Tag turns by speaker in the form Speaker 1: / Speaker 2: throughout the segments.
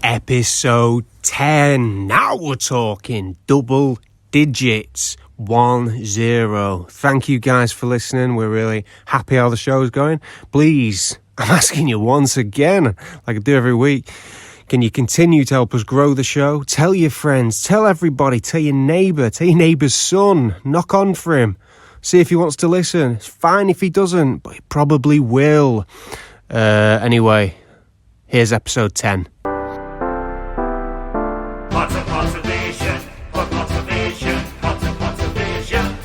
Speaker 1: episode 10. Now we're talking double digits. 10. Thank you guys for listening. We're really happy how the show's going. Please, I'm asking you once again, like I do every week, can you continue to help us grow the show? Tell your friends, tell everybody, tell your neighbour's son, knock on for him. See if he wants to listen. It's fine if he doesn't, but he probably will. Anyway, here's episode 10.
Speaker 2: Pottervision, Pottervision, Pottervision.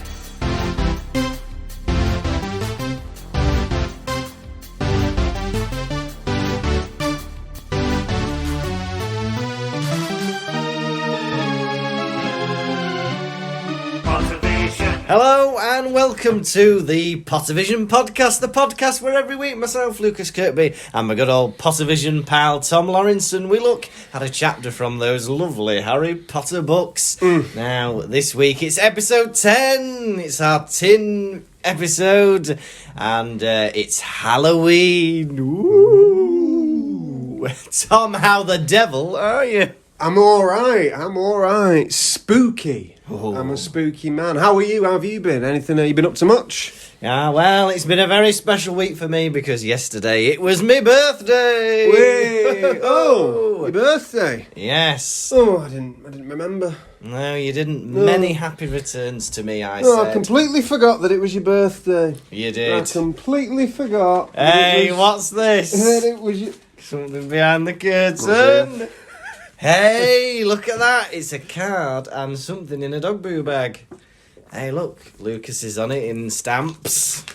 Speaker 3: Hello and welcome to the Pottervision podcast, the podcast where every week myself, Lukas, Kirkby, and my good old Pottervision pal Tom Lawrenson, we look at a chapter from those lovely Harry Potter books. Now, this week it's episode 10, it's our tin episode, and it's Halloween. Ooh. Tom, how the devil are you?
Speaker 1: I'm alright. Spooky.
Speaker 3: Oh.
Speaker 1: I'm a spooky man. How are you? How have you been? Anything? You been up to much?
Speaker 3: Yeah, well, it's been a very special week for me because yesterday it was my birthday.
Speaker 1: Wait. Oh, your birthday?
Speaker 3: Yes.
Speaker 1: Oh, I didn't remember.
Speaker 3: No, you didn't.
Speaker 1: No.
Speaker 3: Many happy returns to me, I
Speaker 1: Oh, I
Speaker 3: said.
Speaker 1: completely forgot that it was your birthday.
Speaker 3: You
Speaker 1: I
Speaker 3: did.
Speaker 1: completely forgot.
Speaker 3: Hey,
Speaker 1: that
Speaker 3: what's this?
Speaker 1: it was your...
Speaker 3: Something behind the
Speaker 1: Was
Speaker 3: curtain. Hey, look at that. It's a card and something in a dog boo bag. Hey, look. Lucas is on it in stamps.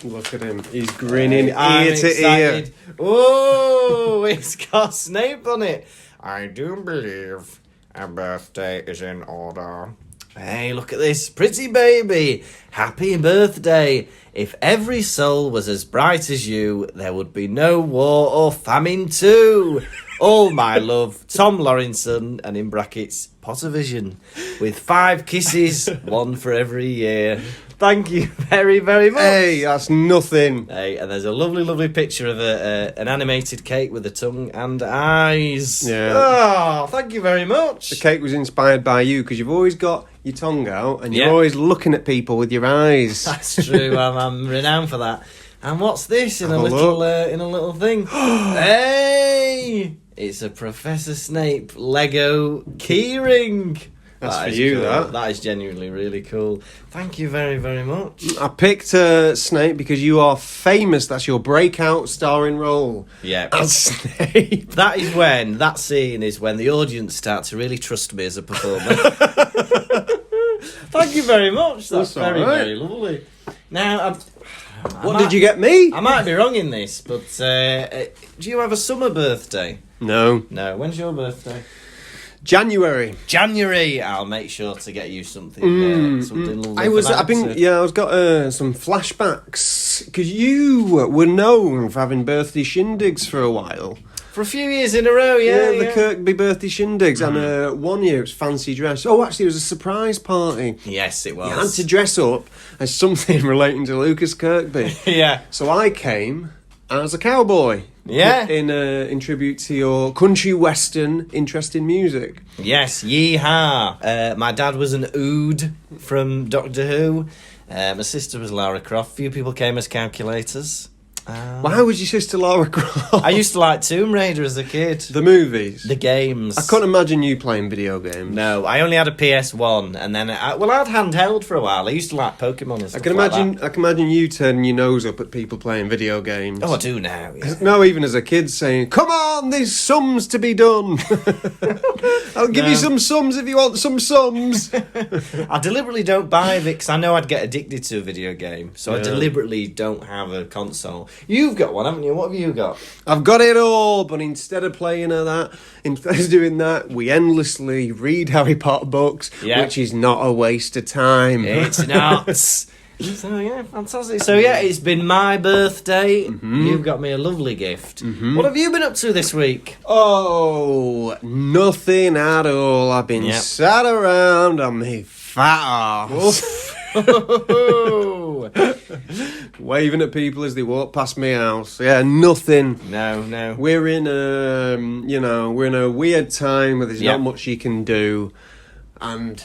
Speaker 1: Look at him. He's grinning
Speaker 3: Hey, I'm
Speaker 1: ear to ear.
Speaker 3: excited. Oh, it's got Snape on it. I do believe a birthday is in order. Hey, look at this. Pretty baby. Happy birthday. If every soul was as bright as you, there would be no war or famine too. All my love, Tom Lawrenson, and in brackets, Pottervision, with 5 kisses, 1 for every year. Thank you very, very much.
Speaker 1: Hey, that's nothing.
Speaker 3: Hey, and there's a lovely, lovely picture of an animated cake with a tongue and eyes.
Speaker 1: Yeah.
Speaker 3: Oh, thank you very much.
Speaker 1: The cake was inspired by you because you've always got your tongue out and you're
Speaker 3: Yeah.
Speaker 1: always looking at people with your eyes.
Speaker 3: That's true. I'm renowned for that. And what's this in
Speaker 1: Have
Speaker 3: a
Speaker 1: a
Speaker 3: little thing? Hey, it's a Professor Snape Lego keyring.
Speaker 1: That's
Speaker 3: That
Speaker 1: for
Speaker 3: is
Speaker 1: you,
Speaker 3: cool.
Speaker 1: that.
Speaker 3: That is genuinely really cool. Thank you very, very much.
Speaker 1: I picked Snape because you are famous. That's your breakout starring role.
Speaker 3: Yeah.
Speaker 1: As Snape.
Speaker 3: That is when, that scene is when the audience start to really trust me as a performer. Thank you very much. That's
Speaker 1: That's
Speaker 3: very,
Speaker 1: all right.
Speaker 3: very lovely. Now,
Speaker 1: What did you get me?
Speaker 3: I might be wrong in this, but do you have a summer birthday?
Speaker 1: No.
Speaker 3: No. When's your birthday?
Speaker 1: January.
Speaker 3: January. I'll make sure to get you something. Something lovely.
Speaker 1: I've got some flashbacks because you were known for having birthday shindigs for a while.
Speaker 3: For a few years in a row, yeah.
Speaker 1: The Kirkby birthday shindigs, and one year it was fancy dress. Oh, actually, it was a surprise party.
Speaker 3: Yes, it was.
Speaker 1: You had to dress up as something relating to Lukas Kirkby.
Speaker 3: Yeah.
Speaker 1: So I came as a cowboy.
Speaker 3: Yeah.
Speaker 1: In tribute to your country western interest in music.
Speaker 3: Yes, yeehaw. My dad was an Ood from Doctor Who. My sister was Lara Croft. Few people came as calculators.
Speaker 1: Why was your sister Lara Croft?
Speaker 3: I used to like Tomb Raider as a kid.
Speaker 1: The movies?
Speaker 3: The games.
Speaker 1: I couldn't imagine you playing video games.
Speaker 3: No, I only had a PS1, and then I had handheld for a while. I used to like Pokemon and stuff.
Speaker 1: I can imagine you turning your nose up at people playing video games.
Speaker 3: Oh, I do now. Yeah.
Speaker 1: No, even as a kid saying, "Come on, there's sums to be done. I'll give you some sums if you want some sums."
Speaker 3: I deliberately don't buy it because I know I'd get addicted to a video game, so I deliberately don't have a console. You've got one, haven't you? What have you got?
Speaker 1: I've got it all, but instead of doing that, we endlessly read Harry Potter books, which is not a waste of time.
Speaker 3: It's not. So yeah, fantastic. So yeah, it's been my birthday. You've got me a lovely gift. What have you been up to this week?
Speaker 1: Oh, nothing at all. I've been sat around on my fat arse. Waving at people as they walk past my house. Yeah, nothing.
Speaker 3: No.
Speaker 1: We're in we're in a weird time where there's
Speaker 3: Yeah.
Speaker 1: not much you can do, and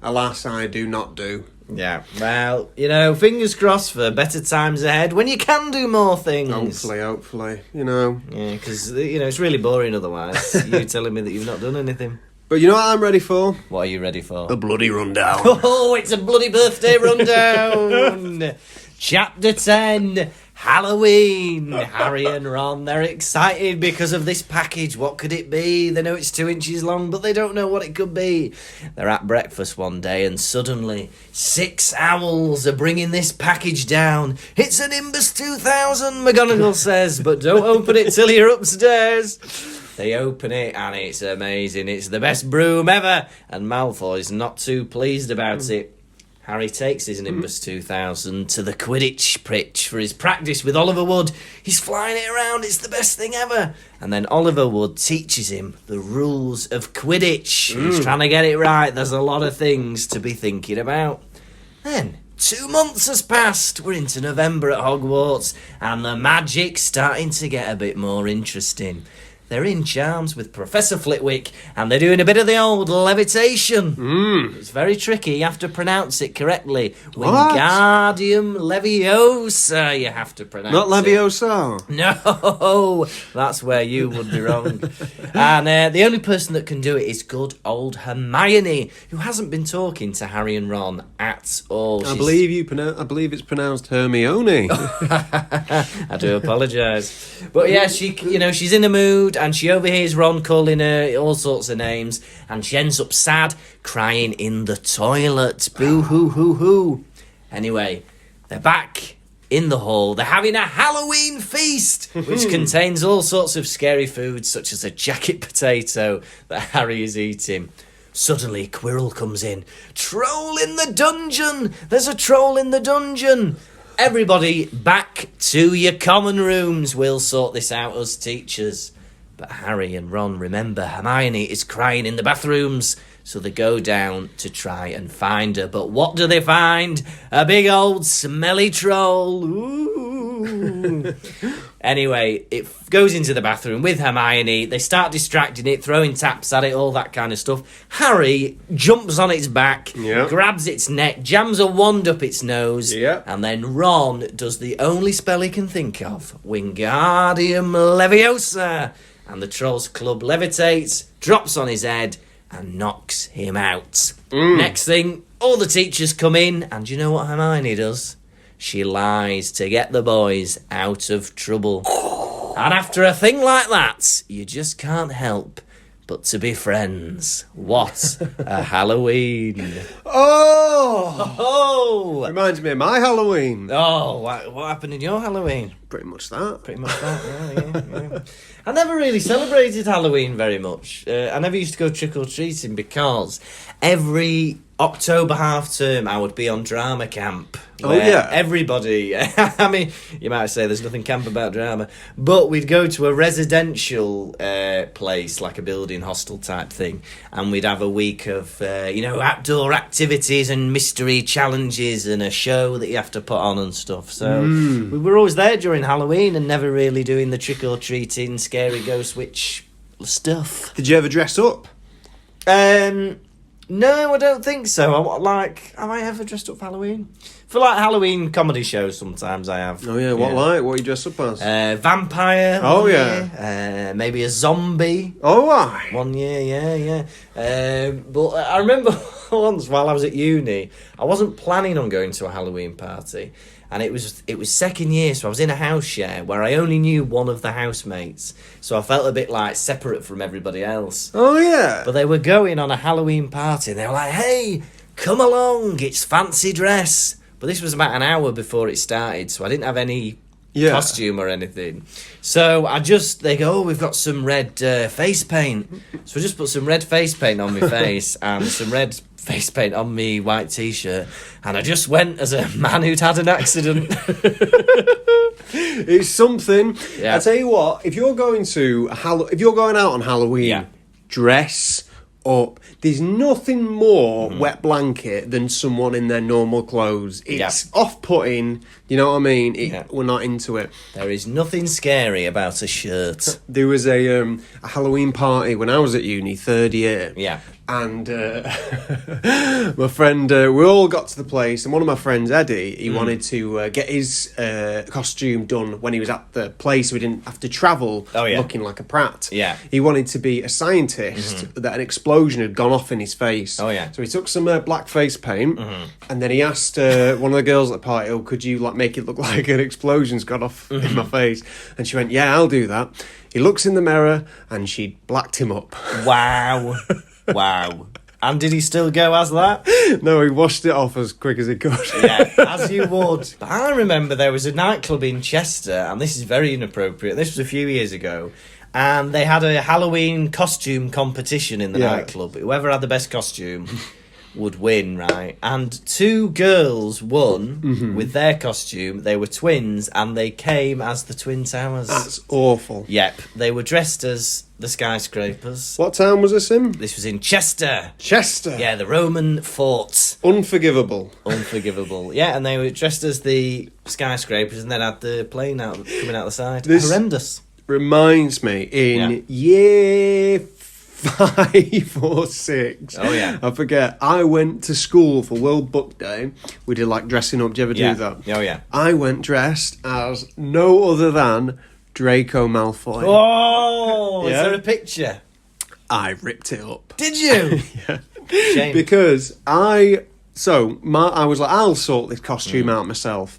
Speaker 1: alas, I do not do.
Speaker 3: Yeah, well, fingers crossed for better times ahead when you can do more things.
Speaker 1: Hopefully,
Speaker 3: Yeah, because, it's really boring otherwise. You telling me that you've not done anything.
Speaker 1: But you know what I'm ready for?
Speaker 3: What are you ready for?
Speaker 1: A bloody rundown.
Speaker 3: Oh, it's a bloody birthday rundown! Chapter 10, Halloween. Harry and Ron, they're excited because of this package. What could it be? They know it's 2 inches long, but they don't know what it could be. They're at breakfast one day and suddenly 6 owls are bringing this package down. It's an Nimbus 2000, McGonagall says, but don't open it till you're upstairs. They open it and it's amazing. It's the best broom ever, and Malfoy's not too pleased about it. Harry takes his Nimbus 2000 to the Quidditch pitch for his practice with Oliver Wood. He's flying it around, it's the best thing ever. And then Oliver Wood teaches him the rules of Quidditch. He's trying to get it right. There's a lot of things to be thinking about. Then 2 months has passed. We're into November at Hogwarts, and the magic's starting to get a bit more interesting. They're in charms with Professor Flitwick, and they're doing a bit of the old levitation. It's very tricky. You have to pronounce it correctly. Wingardium Leviosa, you have to pronounce
Speaker 1: Not
Speaker 3: it.
Speaker 1: Leviosa.
Speaker 3: No, that's where you would be wrong. And the only person that can do it is good old Hermione, who hasn't been talking to Harry and Ron at all.
Speaker 1: I believe it's pronounced Hermione.
Speaker 3: I do apologise. But yeah, she's in a mood, and she overhears Ron calling her all sorts of names, and she ends up sad, crying in the toilet. Boo hoo hoo hoo. Anyway, they're back in the hall. They're having a Halloween feast, which contains all sorts of scary foods, such as a jacket potato that Harry is eating. Suddenly, Quirrell comes in. Troll in the dungeon! There's a troll in the dungeon! Everybody, back to your common rooms. We'll sort this out as teachers. But Harry and Ron remember Hermione is crying in the bathrooms, so they go down to try and find her. But what do they find? A big old smelly troll. Ooh. Anyway, it goes into the bathroom with Hermione. They start distracting it, throwing taps at it, all that kind of stuff. Harry jumps on its back, grabs its neck, jams a wand up its nose, and then Ron does the only spell he can think of, Wingardium Leviosa. And the Trolls Club levitates, drops on his head, and knocks him out. Next thing, all the teachers come in, and you know what Hermione does? She lies to get the boys out of trouble. And after a thing like that, you just can't help but to be friends. What a Halloween.
Speaker 1: Oh! Reminds me of my Halloween.
Speaker 3: Oh, what happened in your Halloween?
Speaker 1: Pretty much that.
Speaker 3: Yeah. I never really celebrated Halloween very much. I never used to go trick-or-treating because every October half term I would be on drama camp. Everybody, I mean, you might say there's nothing camp about drama, but we'd go to a residential place, like a building hostel type thing, and we'd have a week of, outdoor activities and mystery challenges and a show that you have to put on and stuff. So we were always there during Halloween and never really doing the trick-or-treating, scary ghost witch stuff.
Speaker 1: Did you ever dress up?
Speaker 3: No, I don't think so. Have I ever dressed up for Halloween? For Halloween comedy shows, sometimes I have.
Speaker 1: Oh yeah, what are you dressed up as?
Speaker 3: Vampire.
Speaker 1: Oh
Speaker 3: yeah. Maybe a zombie.
Speaker 1: Oh why?
Speaker 3: 1 year, yeah. But I remember once while I was at uni, I wasn't planning on going to a Halloween party. And it was second year, so I was in a house share where I only knew one of the housemates. So I felt a bit separate from everybody else.
Speaker 1: Oh, yeah.
Speaker 3: But they were going on a Halloween party, and they were like, hey, come along, it's fancy dress. But this was about an hour before it started, so I didn't have any costume or anything. So they go, oh, we've got some red face paint. So I just put some red face paint on my face and some red face paint on me white t-shirt, and I just went as a man who'd had an accident.
Speaker 1: It's something.
Speaker 3: Yeah.
Speaker 1: I tell you what, if you're going out on Halloween, dress up. There's nothing more wet blanket than someone in their normal clothes. It's off-putting. You know what I mean? We're not into it.
Speaker 3: There is nothing scary about a shirt.
Speaker 1: There was a Halloween party when I was at uni, third year.
Speaker 3: Yeah.
Speaker 1: And my friend, we all got to the place, and one of my friends, Eddie, he wanted to get his costume done when he was at the place, so he didn't have to travel looking like a prat.
Speaker 3: Yeah.
Speaker 1: He wanted to be a scientist, that an explosion had gone off in his face.
Speaker 3: Oh, yeah.
Speaker 1: So he took some black face paint, and then he asked one of the girls at the party, could you make it look like an explosion's gone off in my face? And she went, yeah, I'll do that. He looks in the mirror, and she blacked him up.
Speaker 3: Wow. Wow. And did he still go as that?
Speaker 1: No, he washed it off as quick as he could.
Speaker 3: Yeah, as you would. But I remember there was a nightclub in Chester, and this is very inappropriate. This was a few years ago. And they had a Halloween costume competition in the nightclub. Whoever had the best costume would win, right? And two girls won with their costume. They were twins, and they came as the Twin Towers.
Speaker 1: That's awful.
Speaker 3: Yep. They were dressed as the skyscrapers.
Speaker 1: What town was this in?
Speaker 3: This was in Chester.
Speaker 1: Chester.
Speaker 3: Yeah, the Roman fort.
Speaker 1: Unforgivable.
Speaker 3: Unforgivable. Yeah, and they were dressed as the skyscrapers and then had the plane coming out the side.
Speaker 1: This
Speaker 3: horrendous.
Speaker 1: Reminds me, in year 5 or 6.
Speaker 3: Oh, yeah.
Speaker 1: I forget. I went to school for World Book Day. We did dressing up. Do you ever do that?
Speaker 3: Oh, yeah.
Speaker 1: I went dressed as no other than Draco Malfoy.
Speaker 3: Oh, is
Speaker 1: Yeah.
Speaker 3: there a picture?
Speaker 1: I ripped it up.
Speaker 3: Did you?
Speaker 1: Yeah.
Speaker 3: Shame.
Speaker 1: Because I was like, I'll sort this costume out myself.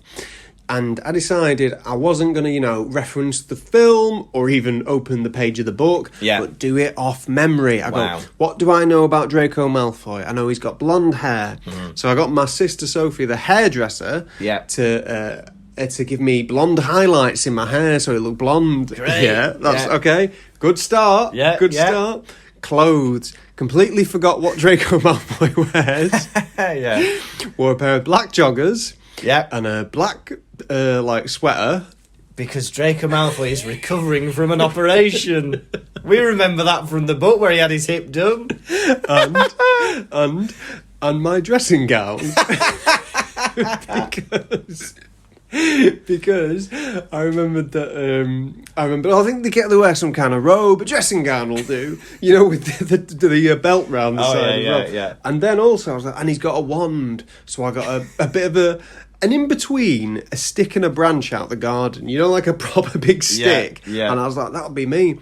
Speaker 1: And I decided I wasn't going to, reference the film or even open the page of the book, but do it off memory. I go, what do I know about Draco Malfoy? I know he's got blonde hair. So I got my sister Sophie, the hairdresser, to give me blonde highlights in my hair so it looked blonde.
Speaker 3: Great.
Speaker 1: Yeah, that's okay. Good start.
Speaker 3: Yeah,
Speaker 1: Good start. Clothes. Completely forgot what Draco Malfoy wears.
Speaker 3: Yeah.
Speaker 1: Wore a pair of black joggers.
Speaker 3: Yeah.
Speaker 1: And a black, sweater.
Speaker 3: Because Draco Malfoy is recovering from an operation. We remember that from the book where he had his hip done.
Speaker 1: And my dressing gown. because I remembered that I think they wear some kind of robe. A dressing gown will do, with the belt round the side.
Speaker 3: Yeah.
Speaker 1: And then also I was like, and he's got a wand, so I got a bit of an in between, a stick and a branch out the garden. Like a proper big stick.
Speaker 3: Yeah.
Speaker 1: And I was like, that'll be me. And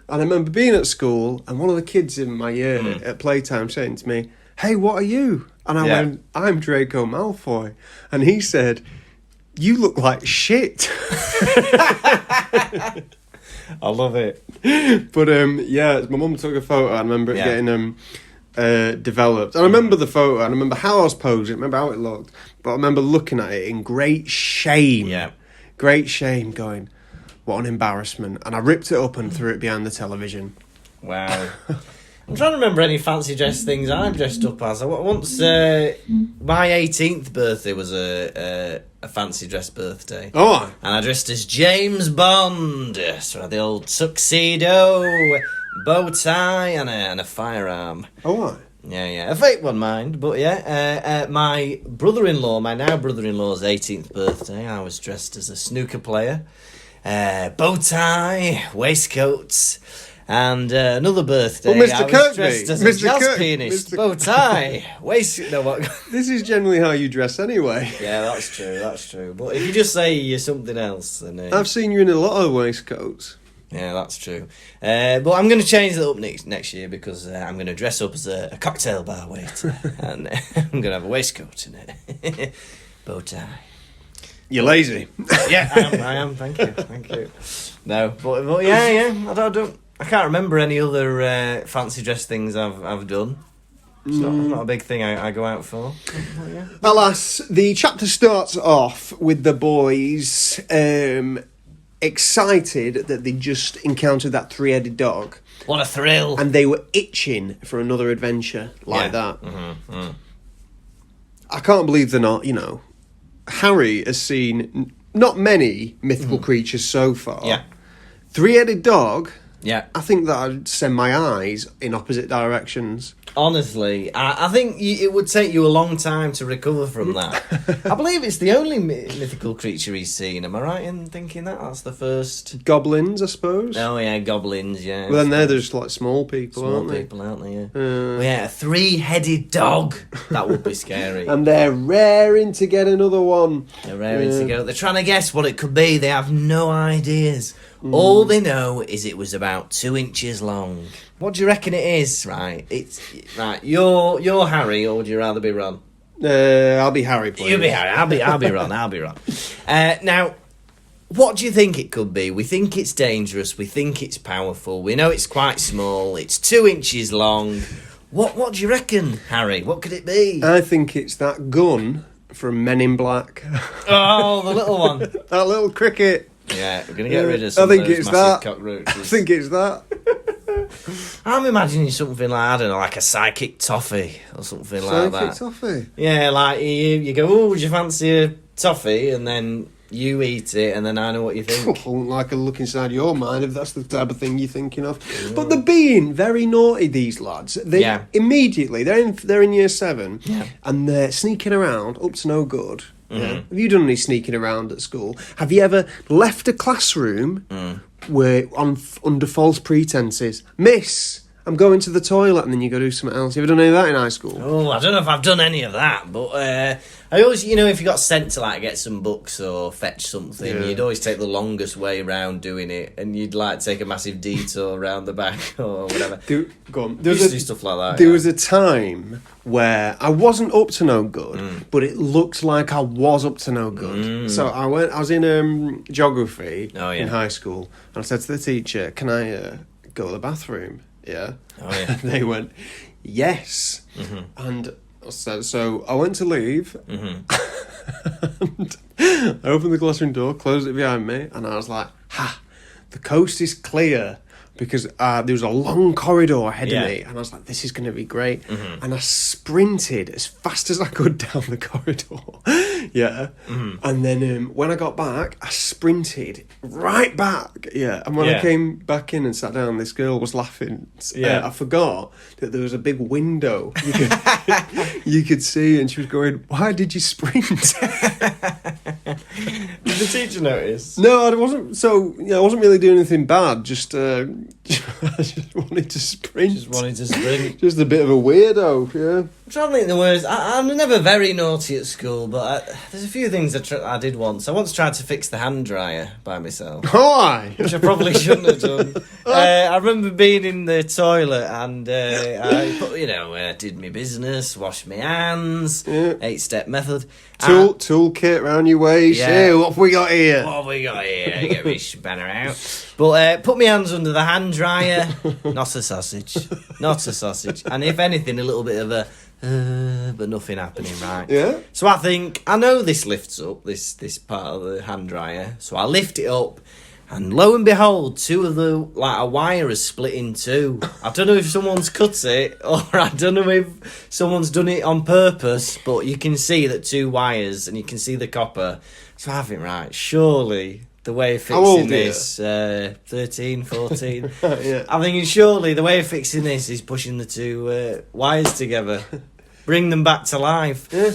Speaker 1: I remember being at school, and one of the kids in my year at playtime saying to me, "Hey, what are you?" And I went, "I'm Draco Malfoy." And he said, "You look like shit."
Speaker 3: I love it.
Speaker 1: But my mum took a photo. I remember it getting developed. And I remember the photo. And I remember how I was posing. I remember how it looked. But I remember looking at it in great shame.
Speaker 3: Yeah.
Speaker 1: Great shame, going, what an embarrassment. And I ripped it up and threw it behind the television.
Speaker 3: Wow. I'm trying to remember any fancy dress things I've dressed up as. Once my 18th birthday was a fancy dress birthday.
Speaker 1: Oh.
Speaker 3: And I dressed as James Bond. So I had the old tuxedo, bow tie, and a firearm.
Speaker 1: Oh.
Speaker 3: Yeah. A fake one, mind. But my brother-in-law, my now brother-in-law's 18th birthday, I was dressed as a snooker player. Bow tie, waistcoats. And another birthday,
Speaker 1: Mr.
Speaker 3: I was
Speaker 1: Kirkby.
Speaker 3: dressed as
Speaker 1: Mr.
Speaker 3: a jazz
Speaker 1: Kirk-
Speaker 3: pianist.
Speaker 1: Mr.
Speaker 3: Bow tie, waist... No, what?
Speaker 1: This is generally how you dress anyway.
Speaker 3: Yeah, that's true. But if you just say you're something else, then...
Speaker 1: I've seen you in a lot of waistcoats.
Speaker 3: Yeah, that's true. But I'm going to change that up next year because I'm going to dress up as a cocktail bar waiter. And I'm going to have a waistcoat in it. Bow tie.
Speaker 1: You're lazy.
Speaker 3: Yeah, I am. Thank you. No, but yeah. I can't remember any other fancy dress things I've done. It's not a big thing I go out for. Yeah.
Speaker 1: Alas, the chapter starts off with the boys excited that they just encountered that three-headed dog.
Speaker 3: What a thrill.
Speaker 1: And they were itching for another adventure like that.
Speaker 3: Mm-hmm.
Speaker 1: I can't believe they're not, Harry has seen not many mythical creatures so far.
Speaker 3: Yeah.
Speaker 1: Three-headed dog,
Speaker 3: Yeah.
Speaker 1: I think that I'd send my eyes in opposite directions.
Speaker 3: Honestly, I think it would take you a long time to recover from that. I believe it's the only mythical creature he's seen. Am I right in thinking that? That's the first...
Speaker 1: Goblins, I suppose.
Speaker 3: Oh, yeah, goblins, yeah.
Speaker 1: Well, then they're just like small people, aren't they?
Speaker 3: Small people, aren't they, yeah. Well, yeah, a 3-headed dog. That would be scary.
Speaker 1: And they're raring to get another one.
Speaker 3: They're raring to go. They're trying to guess what it could be. They have no ideas. All they know is it was about 2 inches long. What do you reckon it is? Right, right. You're Harry, or would you rather be Ron?
Speaker 1: I'll be Harry, please.
Speaker 3: You'll be Harry. I'll be Ron. I'll be Ron. Now, what do you think it could be? We think it's dangerous. We think it's powerful. We know it's quite small. It's 2 inches long. What do you reckon, Harry? What could it be?
Speaker 1: I think it's that gun from Men in Black.
Speaker 3: Oh, the little one.
Speaker 1: That little cricket.
Speaker 3: Yeah, we're going to get rid of some of those massive cockroaches.
Speaker 1: I think it's that.
Speaker 3: I'm imagining something like, I don't know, like a psychic toffee or something like that.
Speaker 1: Psychic toffee?
Speaker 3: Yeah, like you go, oh, would you fancy a toffee? And then you eat it, and then I know what you think.
Speaker 1: I wouldn't like a look inside your mind if that's the type of thing you're thinking of. But they're being very naughty, these lads. They immediately, they're in year 7, and they're sneaking around up to no good. Yeah. Have you done any sneaking around at school? Have you ever left a classroom where under false pretenses? Miss, I'm going to the toilet, and then you go do something else. You ever done any of that in high school?
Speaker 3: Oh, I don't know if I've done any of that, but I always, if you got sent to like get some books or fetch something, you'd always take the longest way around doing it, and you'd like take a massive detour around the back or whatever.
Speaker 1: Go on.
Speaker 3: There was do stuff like that.
Speaker 1: There was a time where I wasn't up to no good, but it looked like I was up to no good. So I was in geography in high school, and I said to the teacher, "Can I go to the bathroom?" Yeah.
Speaker 3: Oh, yeah.
Speaker 1: And they went, yes. And so I went to leave. And I opened the classroom door, closed it behind me, and I was like, the coast is clear. Because there was a long corridor ahead of me, and I was like, this is going to be great. And I sprinted as fast as I could down the corridor. And then when I got back, I sprinted right back. And when I came back in and sat down, this girl was laughing. I forgot that there was a big window you could see, and she was going, why did you sprint?
Speaker 3: Did the teacher notice?
Speaker 1: No, I wasn't. So I wasn't really doing anything bad. I just wanted to sprint. Just a bit of a weirdo. Yeah.
Speaker 3: I'm trying to think the words. I'm never very naughty at school, but there's a few things I did once. I once tried to fix the hand dryer by myself.
Speaker 1: Why?
Speaker 3: Which I probably shouldn't have done. I remember being in the toilet and I did my business, washed my hands, 8-step method.
Speaker 1: Toolkit round your waist. Yeah. What have we got here?
Speaker 3: Get my spanner out. But put my hands under the hand dryer. Not a sausage. And if anything, a little bit of a... but nothing happening, right?
Speaker 1: Yeah.
Speaker 3: So I think, I know this lifts up, this part of the hand dryer. So I lift it up, and lo and behold, two of the, a wire is split in two. I don't know if someone's cut it, or I don't know if someone's done it on purpose, but you can see that 2 wires, and you can see the copper. So I think, right, surely... the way of fixing this, 13, 14. I'm thinking surely the way of fixing this is pushing the 2 wires together, bring them back to life.
Speaker 1: Yeah.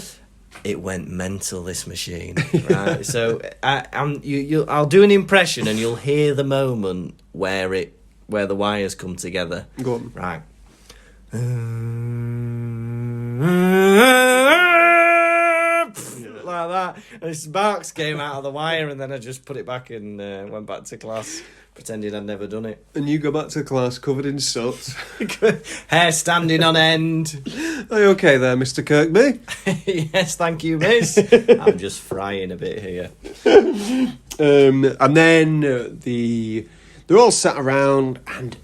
Speaker 3: It went mental, this machine. Right, so I'll do an impression, and you'll hear the moment where the wires come together.
Speaker 1: Go on.
Speaker 3: Right. Like that, and sparks came out of the wire, and then I just put it back and went back to class pretending I'd never done it.
Speaker 1: And you go back to class covered in soot.
Speaker 3: Hair standing on end.
Speaker 1: Are you okay there, Mr. Kirkby?
Speaker 3: Yes, thank you, miss. I'm just frying a bit here.
Speaker 1: And then they're all sat around, and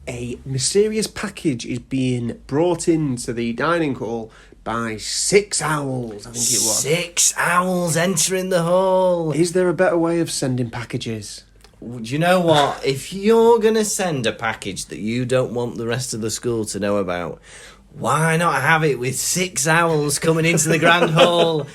Speaker 1: a mysterious package is being brought into the dining hall by 6 owls, I think it was.
Speaker 3: 6 owls entering the hall.
Speaker 1: Is there a better way of sending packages?
Speaker 3: Do you know what? If you're going to send a package that you don't want the rest of the school to know about, why not have it with 6 owls coming into the grand hall?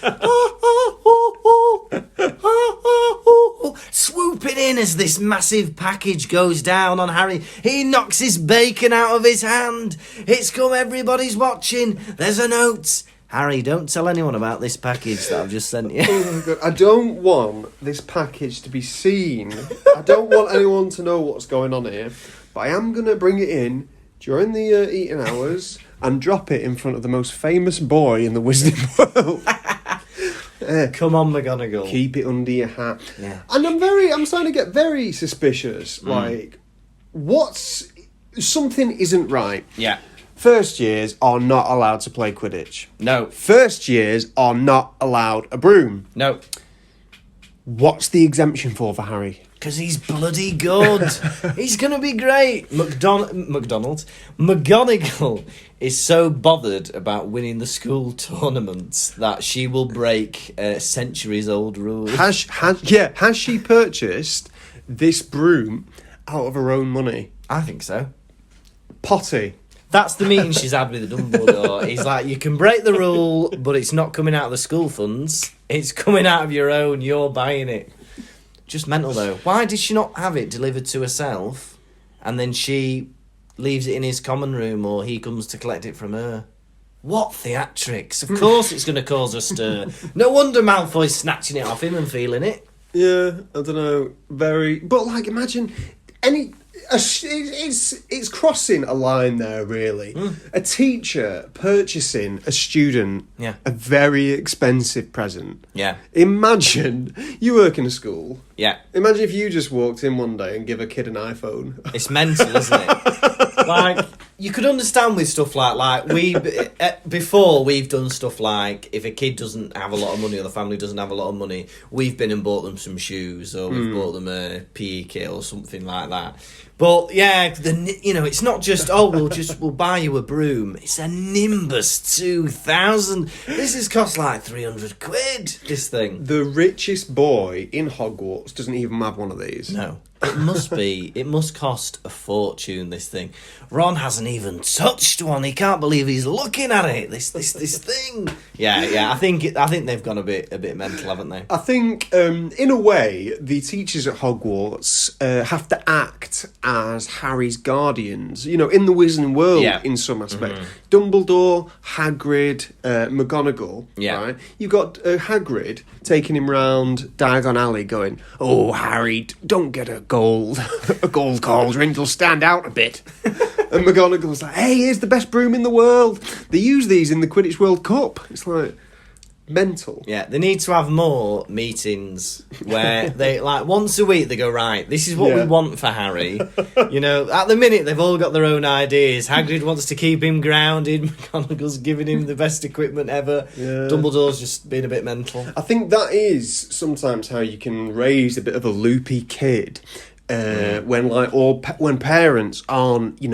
Speaker 3: Swooping in as this massive package goes down on Harry, he knocks his bacon out of his hand. It's come, everybody's watching. There's a note. Harry, don't tell anyone about this package that I've just sent you.
Speaker 1: Oh my God. I don't want this package to be seen. I don't want anyone to know what's going on here. But I am going to bring it in during the eating hours and drop it in front of the most famous boy in the wizarding world.
Speaker 3: Come on, McGonagall.
Speaker 1: Keep it under your hat.
Speaker 3: Yeah.
Speaker 1: And I'm starting to get very suspicious. Like, something isn't right.
Speaker 3: Yeah.
Speaker 1: First years are not allowed to play Quidditch.
Speaker 3: No.
Speaker 1: First years are not allowed a broom.
Speaker 3: No.
Speaker 1: What's the exemption for Harry?
Speaker 3: Because he's bloody good. He's going to be great. McGonagall is so bothered about winning the school tournaments that she will break a centuries-old rule.
Speaker 1: Has she purchased this broom out of her own money?
Speaker 3: I think so.
Speaker 1: Potty.
Speaker 3: That's the meeting she's had with the Dumbledore. He's like, you can break the rule, but it's not coming out of the school funds. It's coming out of your own. You're buying it. Just mental, though. Why did she not have it delivered to herself, and then she leaves it in his common room, or he comes to collect it from her? What theatrics. Of course it's going to cause a stir. No wonder Malfoy's snatching it off him and feeling it.
Speaker 1: Yeah, I don't know. But, like, imagine it's crossing a line there, really. A teacher purchasing a student a very expensive present.
Speaker 3: Yeah.
Speaker 1: Imagine you work in a school.
Speaker 3: Yeah.
Speaker 1: Imagine if you just walked in one day and give a kid an iPhone.
Speaker 3: It's mental, isn't it? Like, you could understand with stuff like before we've done stuff like if a kid doesn't have a lot of money or the family doesn't have a lot of money, we've been and bought them some shoes or we've bought them a PE kit or something like that. But yeah, it's not just we'll buy you a broom. It's a Nimbus 2000. This has cost like £300. This thing.
Speaker 1: The richest boy in Hogwarts doesn't even have one of these.
Speaker 3: No. It must be. It must cost a fortune, this thing. Ron hasn't even touched one. He can't believe he's looking at it. This thing. Yeah. I think they've gone a bit mental, haven't they?
Speaker 1: I think, in a way, the teachers at Hogwarts have to act as Harry's guardians. You know, in the wizarding world, in some aspect. Dumbledore, Hagrid, McGonagall.
Speaker 3: Yeah.
Speaker 1: Right? You've got Hagrid taking him round Diagon Alley, going, "Oh, Harry, don't get a gold cauldron, it'll stand out a bit." And McGonagall's like, "Hey, here's the best broom in the world. They use these in the Quidditch World Cup." It's like mental.
Speaker 3: Yeah, they need to have more meetings where they, like, once a week they go, right, this is what we want for Harry. You know, at the minute they've all got their own ideas. Hagrid wants to keep him grounded. McGonagall's giving him the best equipment ever. Yeah. Dumbledore's just being a bit mental.
Speaker 1: I think that is sometimes how you can raise a bit of a loopy kid when parents aren't,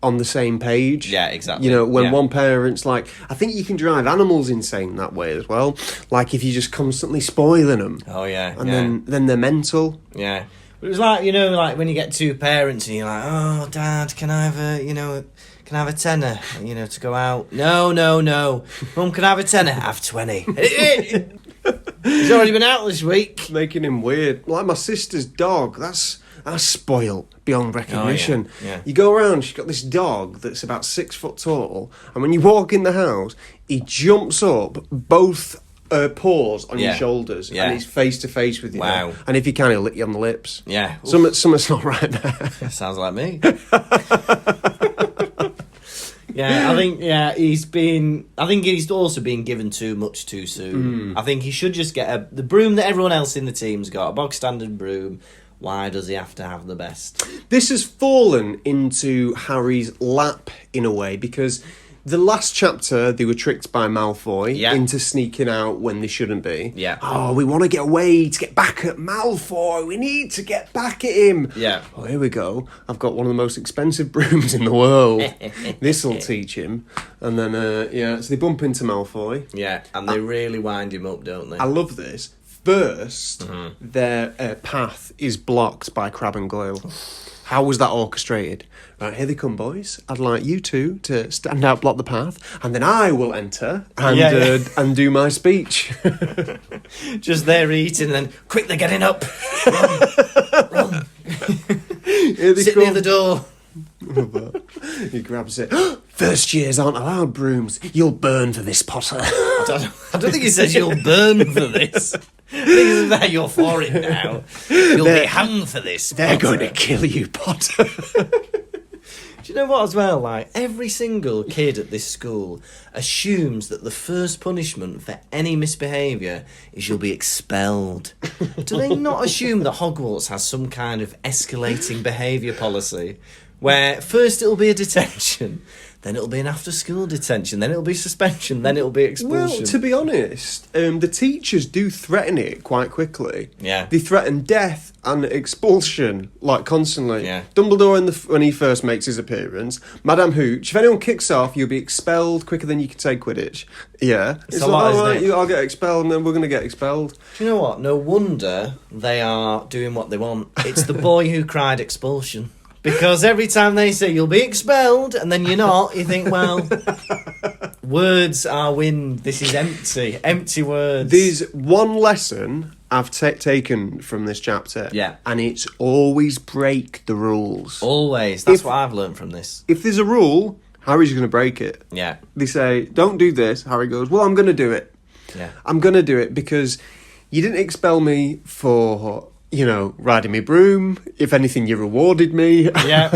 Speaker 1: on the same page.
Speaker 3: Yeah, exactly.
Speaker 1: When one parent's like, I think you can drive animals insane that way as well. Like if you're just constantly spoiling them.
Speaker 3: Oh yeah.
Speaker 1: And then they're mental.
Speaker 3: Yeah. But it was like, like when you get two parents and you're like, "Oh, Dad, can I have a tenner, to go out?" No. Mum, can I have a tenner? Have 20. He's already been out this week.
Speaker 1: Making him weird. Like my sister's dog, that's spoiled beyond recognition.
Speaker 3: Oh, yeah.
Speaker 1: You go around, she's got this dog that's about 6 foot tall, and when you walk in the house, he jumps up, both paws on your shoulders, and he's face to face with you.
Speaker 3: Wow.
Speaker 1: And if you can, he'll lick you on the lips.
Speaker 3: Yeah.
Speaker 1: Something's not right there.
Speaker 3: Sounds like me. Yeah, I think he's also been given too much too soon. I think he should just get the broom that everyone else in the team's got, a bog standard broom. Why does he have to have the best?
Speaker 1: This has fallen into Harry's lap in a way, because the last chapter they were tricked by Malfoy into sneaking out when they shouldn't be. Yeah. Oh, we want to get away to get back at Malfoy. We need to get back at him.
Speaker 3: Yeah.
Speaker 1: Oh, here we go. I've got one of the most expensive brooms in the world. This'll teach him. And then, so they bump into Malfoy.
Speaker 3: Yeah, and they really wind him up, don't they?
Speaker 1: I love this. First, their path is blocked by Crab and Goyle. How was that orchestrated? Right, here they come, boys. I'd like you two to stand out, block the path, and then I will enter and and do my speech.
Speaker 3: Just there eating, and then quick, they're getting up. Run.
Speaker 1: Here they
Speaker 3: Sit
Speaker 1: come.
Speaker 3: near the door.
Speaker 1: He grabs it. First years aren't allowed brooms. You'll burn for this, Potter.
Speaker 3: I don't think he says you'll burn for this. I think that you're for it now. You'll be hung for this.
Speaker 1: They're
Speaker 3: Potter.
Speaker 1: going to kill you, Potter.
Speaker 3: Do you know what, as well? Like, every single kid at this school assumes that the first punishment for any misbehaviour is you'll be expelled. Do they not assume that Hogwarts has some kind of escalating behaviour policy? Where first it'll be a detention, then it'll be an after-school detention, then it'll be suspension, then it'll be expulsion.
Speaker 1: Well, to be honest, the teachers do threaten it quite quickly.
Speaker 3: Yeah.
Speaker 1: They threaten death and expulsion, like, constantly.
Speaker 3: Yeah.
Speaker 1: Dumbledore, when he first makes his appearance, Madame Hooch, if anyone kicks off, you'll be expelled quicker than you can take Quidditch. Yeah.
Speaker 3: It's a lot, isn't it?
Speaker 1: I'll get expelled, and then we're going to get expelled.
Speaker 3: Do you know what? No wonder they are doing what they want. It's the boy who cried expulsion. Because every time they say you'll be expelled and then you're not, you think, well, words are wind. This is empty. Empty words.
Speaker 1: There's one lesson I've taken from this chapter.
Speaker 3: Yeah.
Speaker 1: And it's always break the rules.
Speaker 3: Always. That's what I've learned from this.
Speaker 1: If there's a rule, Harry's going to break it.
Speaker 3: Yeah.
Speaker 1: They say, don't do this. Harry goes, well, I'm going to do it.
Speaker 3: Yeah.
Speaker 1: I'm going to do it because you didn't expel me for, riding me broom. If anything, you rewarded me.
Speaker 3: Yeah.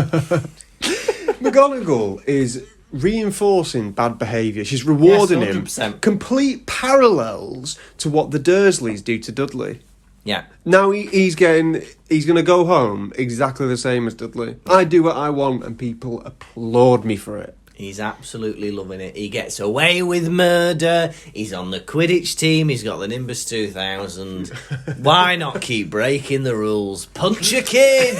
Speaker 1: McGonagall is reinforcing bad behaviour. She's rewarding him.
Speaker 3: 100%.
Speaker 1: Complete parallels to what the Dursleys do to Dudley.
Speaker 3: Yeah.
Speaker 1: Now he's going to go home exactly the same as Dudley. I do what I want and people applaud me for it.
Speaker 3: He's absolutely loving it. He gets away with murder. He's on the Quidditch team. He's got the Nimbus 2000. Why not keep breaking the rules? Punch a kid!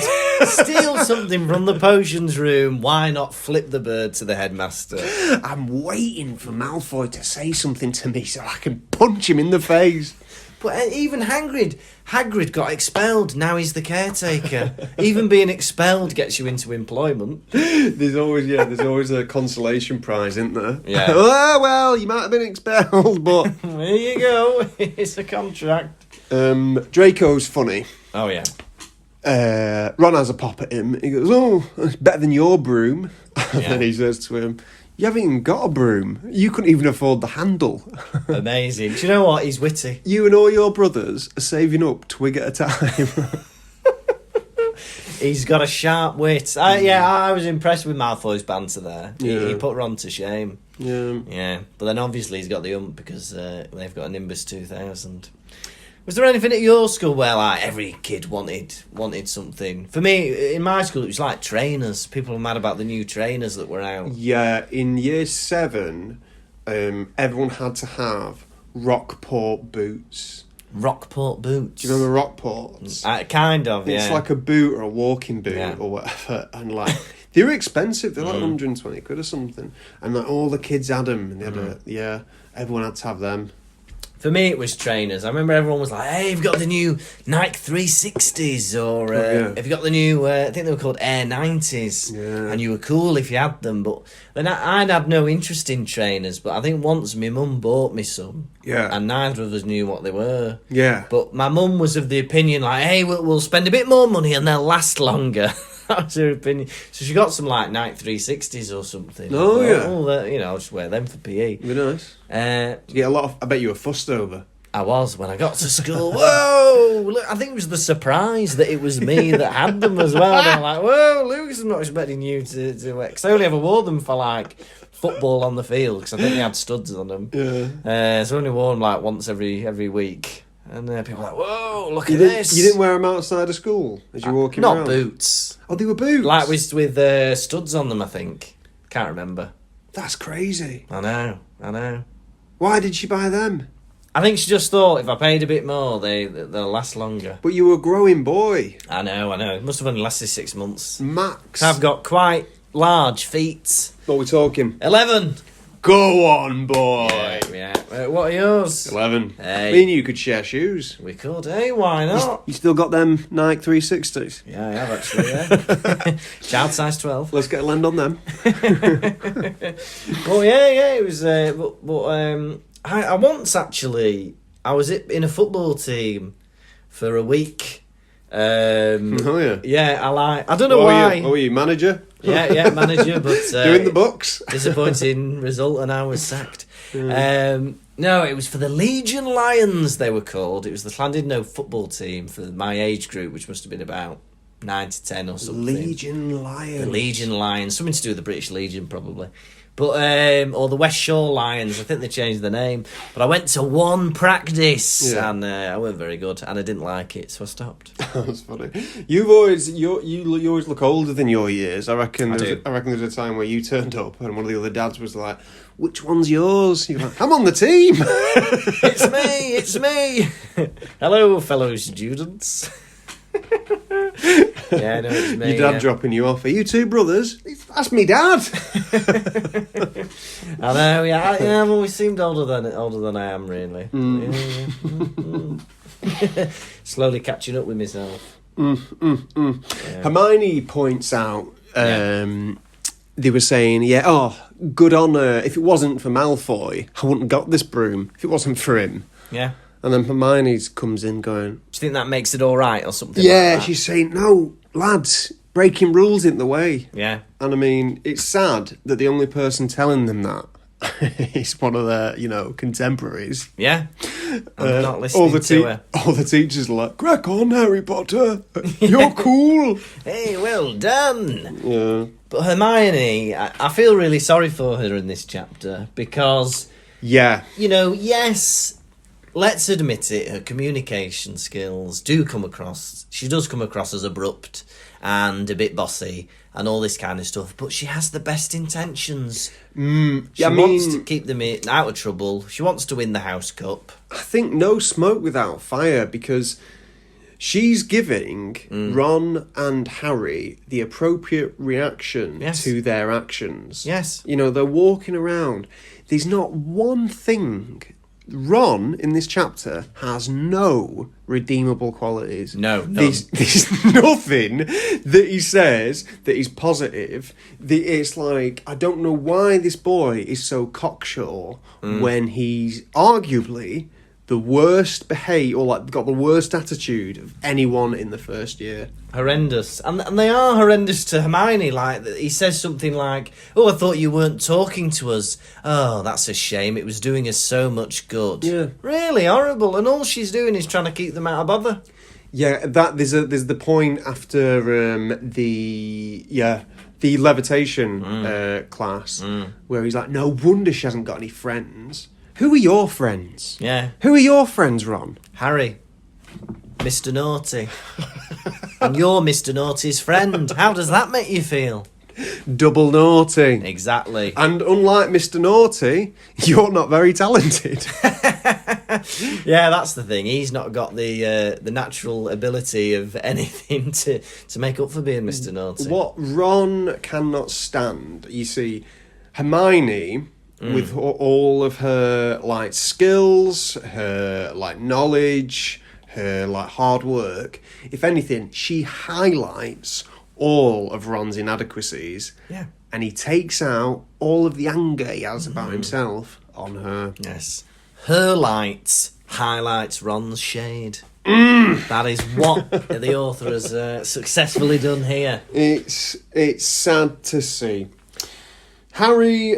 Speaker 3: Steal something from the potions room. Why not flip the bird to the headmaster?
Speaker 1: I'm waiting for Malfoy to say something to me so I can punch him in the face.
Speaker 3: But even Hagrid got expelled. Now he's the caretaker. Even being expelled gets you into employment.
Speaker 1: There's always a consolation prize, isn't there?
Speaker 3: Yeah.
Speaker 1: Oh, well, you might have been expelled, but
Speaker 3: There you go. It's a contract.
Speaker 1: Draco's funny.
Speaker 3: Oh, yeah.
Speaker 1: Ron has a pop at him. He goes, oh, it's better than your broom. And
Speaker 3: Yeah.
Speaker 1: then he says to him, you haven't even got a broom. You couldn't even afford the handle.
Speaker 3: Amazing. Do you know what? He's witty.
Speaker 1: You and all your brothers are saving up twig at a time.
Speaker 3: He's got a sharp wit. I was impressed with Malfoy's banter there.
Speaker 1: Yeah.
Speaker 3: He put Ron to shame.
Speaker 1: Yeah.
Speaker 3: Yeah. But then obviously he's got the because they've got a Nimbus 2000. Was there anything at your school where like every kid wanted something? For me, in my school, it was like trainers. People were mad about the new trainers that were out.
Speaker 1: Yeah, in year 7, everyone had to have Rockport boots.
Speaker 3: Rockport boots.
Speaker 1: Do you remember Rockports?
Speaker 3: Kind of, yeah.
Speaker 1: It's like a boot or a walking boot
Speaker 3: Yeah.
Speaker 1: or whatever. And like, they were expensive. They're like 120 quid or something. And like all the kids had them. And they had everyone had to have them.
Speaker 3: For me, it was trainers. I remember everyone was like, hey, have you got the new Nike 360s? Or have you got the new, I think they were called Air 90s.
Speaker 1: Yeah.
Speaker 3: And you were cool if you had them. But then I'd had no interest in trainers. But I think once my mum bought me some.
Speaker 1: Yeah.
Speaker 3: And neither of us knew what they were.
Speaker 1: Yeah.
Speaker 3: But my mum was of the opinion, like, hey, we'll spend a bit more money and they'll last longer. That was her opinion. So she got some, like, Nike 360s or something.
Speaker 1: Oh, yeah.
Speaker 3: I'll just wear them for PE.
Speaker 1: Be nice.
Speaker 3: Uh,
Speaker 1: You get a lot of. I bet you were fussed over.
Speaker 3: I was when I got to school. Whoa! Look, I think it was the surprise that it was me that had them as well. They're like, whoa, Lucas, I'm not expecting you to wear. Because I only ever wore them for like football on the field because I think they had studs on them.
Speaker 1: Yeah.
Speaker 3: So I only wore them like once every week. And people were like, whoa, look
Speaker 1: You
Speaker 3: at
Speaker 1: didn't,
Speaker 3: this.
Speaker 1: you didn't wear them outside of school as you're walking
Speaker 3: Not
Speaker 1: around?
Speaker 3: boots.
Speaker 1: Oh, they were boots?
Speaker 3: Like with studs on them, I think. Can't remember.
Speaker 1: That's crazy.
Speaker 3: I know.
Speaker 1: Why did she buy them?
Speaker 3: I think she just thought if I paid a bit more, they'll last longer.
Speaker 1: But you were a growing boy.
Speaker 3: I know. It must have only lasted 6 months.
Speaker 1: Max.
Speaker 3: I've got quite large feet.
Speaker 1: What are we talking?
Speaker 3: 11.
Speaker 1: Go on, boy.
Speaker 3: Yeah. What are yours?
Speaker 1: 11.
Speaker 3: Hey.
Speaker 1: Me and you could share shoes.
Speaker 3: We could, hey, why not?
Speaker 1: You still got them Nike 360s?
Speaker 3: Yeah, I have actually, yeah. Child size 12.
Speaker 1: Let's get a land on them.
Speaker 3: Well, yeah, it was, I once actually, I was in a football team for a week.
Speaker 1: Oh, yeah.
Speaker 3: Yeah, I don't know why.
Speaker 1: Were you manager?
Speaker 3: Yeah, manager, but...
Speaker 1: Doing the books?
Speaker 3: Disappointing result, and I was sacked. No, it was for the Legion Lions, they were called. It was the Llandudno football team for my age group, which must have been about 9 to 10 or something.
Speaker 1: Legion Lions.
Speaker 3: The Legion Lions. Something to do with the British Legion, probably. But or the West Shore Lions, I think they changed the name. But I went to one practice and I weren't very good, and I didn't like it, so I stopped.
Speaker 1: That's funny. You always look older than your years. I reckon.
Speaker 3: do.
Speaker 1: I reckon there's a time where you turned up and one of the other dads was like, "Which one's yours?" You're like, "I'm on the team."
Speaker 3: It's me. Hello, fellow students. Yeah, no, it's me.
Speaker 1: Your dad dropping you off. Are you two brothers? That's me dad.
Speaker 3: I know. Yeah, I've always seemed older than I am, really. Yeah. Slowly catching up with myself. Yeah.
Speaker 1: Hermione points out. They were saying, good on her. If it wasn't for Malfoy, I wouldn't have got this broom. If it wasn't for him.
Speaker 3: Yeah.
Speaker 1: And then Hermione comes in going...
Speaker 3: Do you think that makes it all right or something like that?
Speaker 1: She's saying, no, lads, breaking rules isn't the way.
Speaker 3: Yeah.
Speaker 1: And I mean, it's sad that the only person telling them that is one of their, contemporaries.
Speaker 3: Yeah. I'm not listening to her.
Speaker 1: All the teachers are like, crack on, Harry Potter. You're cool.
Speaker 3: Hey, well done.
Speaker 1: Yeah.
Speaker 3: But Hermione, I feel really sorry for her in this chapter because...
Speaker 1: Yeah.
Speaker 3: Yes... Let's admit it, her communication skills do come across... She does come across as abrupt and a bit bossy and all this kind of stuff, but she has the best intentions. She wants to keep them out of trouble. She wants to win the House Cup.
Speaker 1: I think no smoke without fire, because she's giving Ron and Harry the appropriate reaction to their actions.
Speaker 3: Yes.
Speaker 1: They're walking around. There's not one thing... Ron, in this chapter, has no redeemable qualities.
Speaker 3: No.
Speaker 1: There's nothing that he says that is positive. It's like, I don't know why this boy is so cocksure when he's arguably the worst behaved, or got the worst attitude of anyone in the first year.
Speaker 3: Horrendous. And they are horrendous to Hermione. He says something like, "Oh, I thought you weren't talking to us. Oh, that's a shame. It was doing us so much good."
Speaker 1: Yeah.
Speaker 3: Really horrible. And all she's doing is trying to keep them out of bother.
Speaker 1: Yeah, there's the point after the levitation class where he's like, no wonder she hasn't got any friends. Who are your friends?
Speaker 3: Yeah.
Speaker 1: Who are your friends, Ron?
Speaker 3: Harry. Mr. Naughty. And you're Mr. Naughty's friend. How does that make you feel?
Speaker 1: Double naughty.
Speaker 3: Exactly.
Speaker 1: And unlike Mr. Naughty, you're not very talented.
Speaker 3: Yeah, that's the thing. He's not got the natural ability of anything to make up for being Mr. Naughty.
Speaker 1: What Ron cannot stand, you see, Hermione... with all of her skills, her knowledge, her hard work. If anything, she highlights all of Ron's inadequacies.
Speaker 3: Yeah.
Speaker 1: And he takes out all of the anger he has about himself on her.
Speaker 3: Yes. Her light highlights Ron's shade. That is what the author has successfully done here.
Speaker 1: It's sad to see. Harry,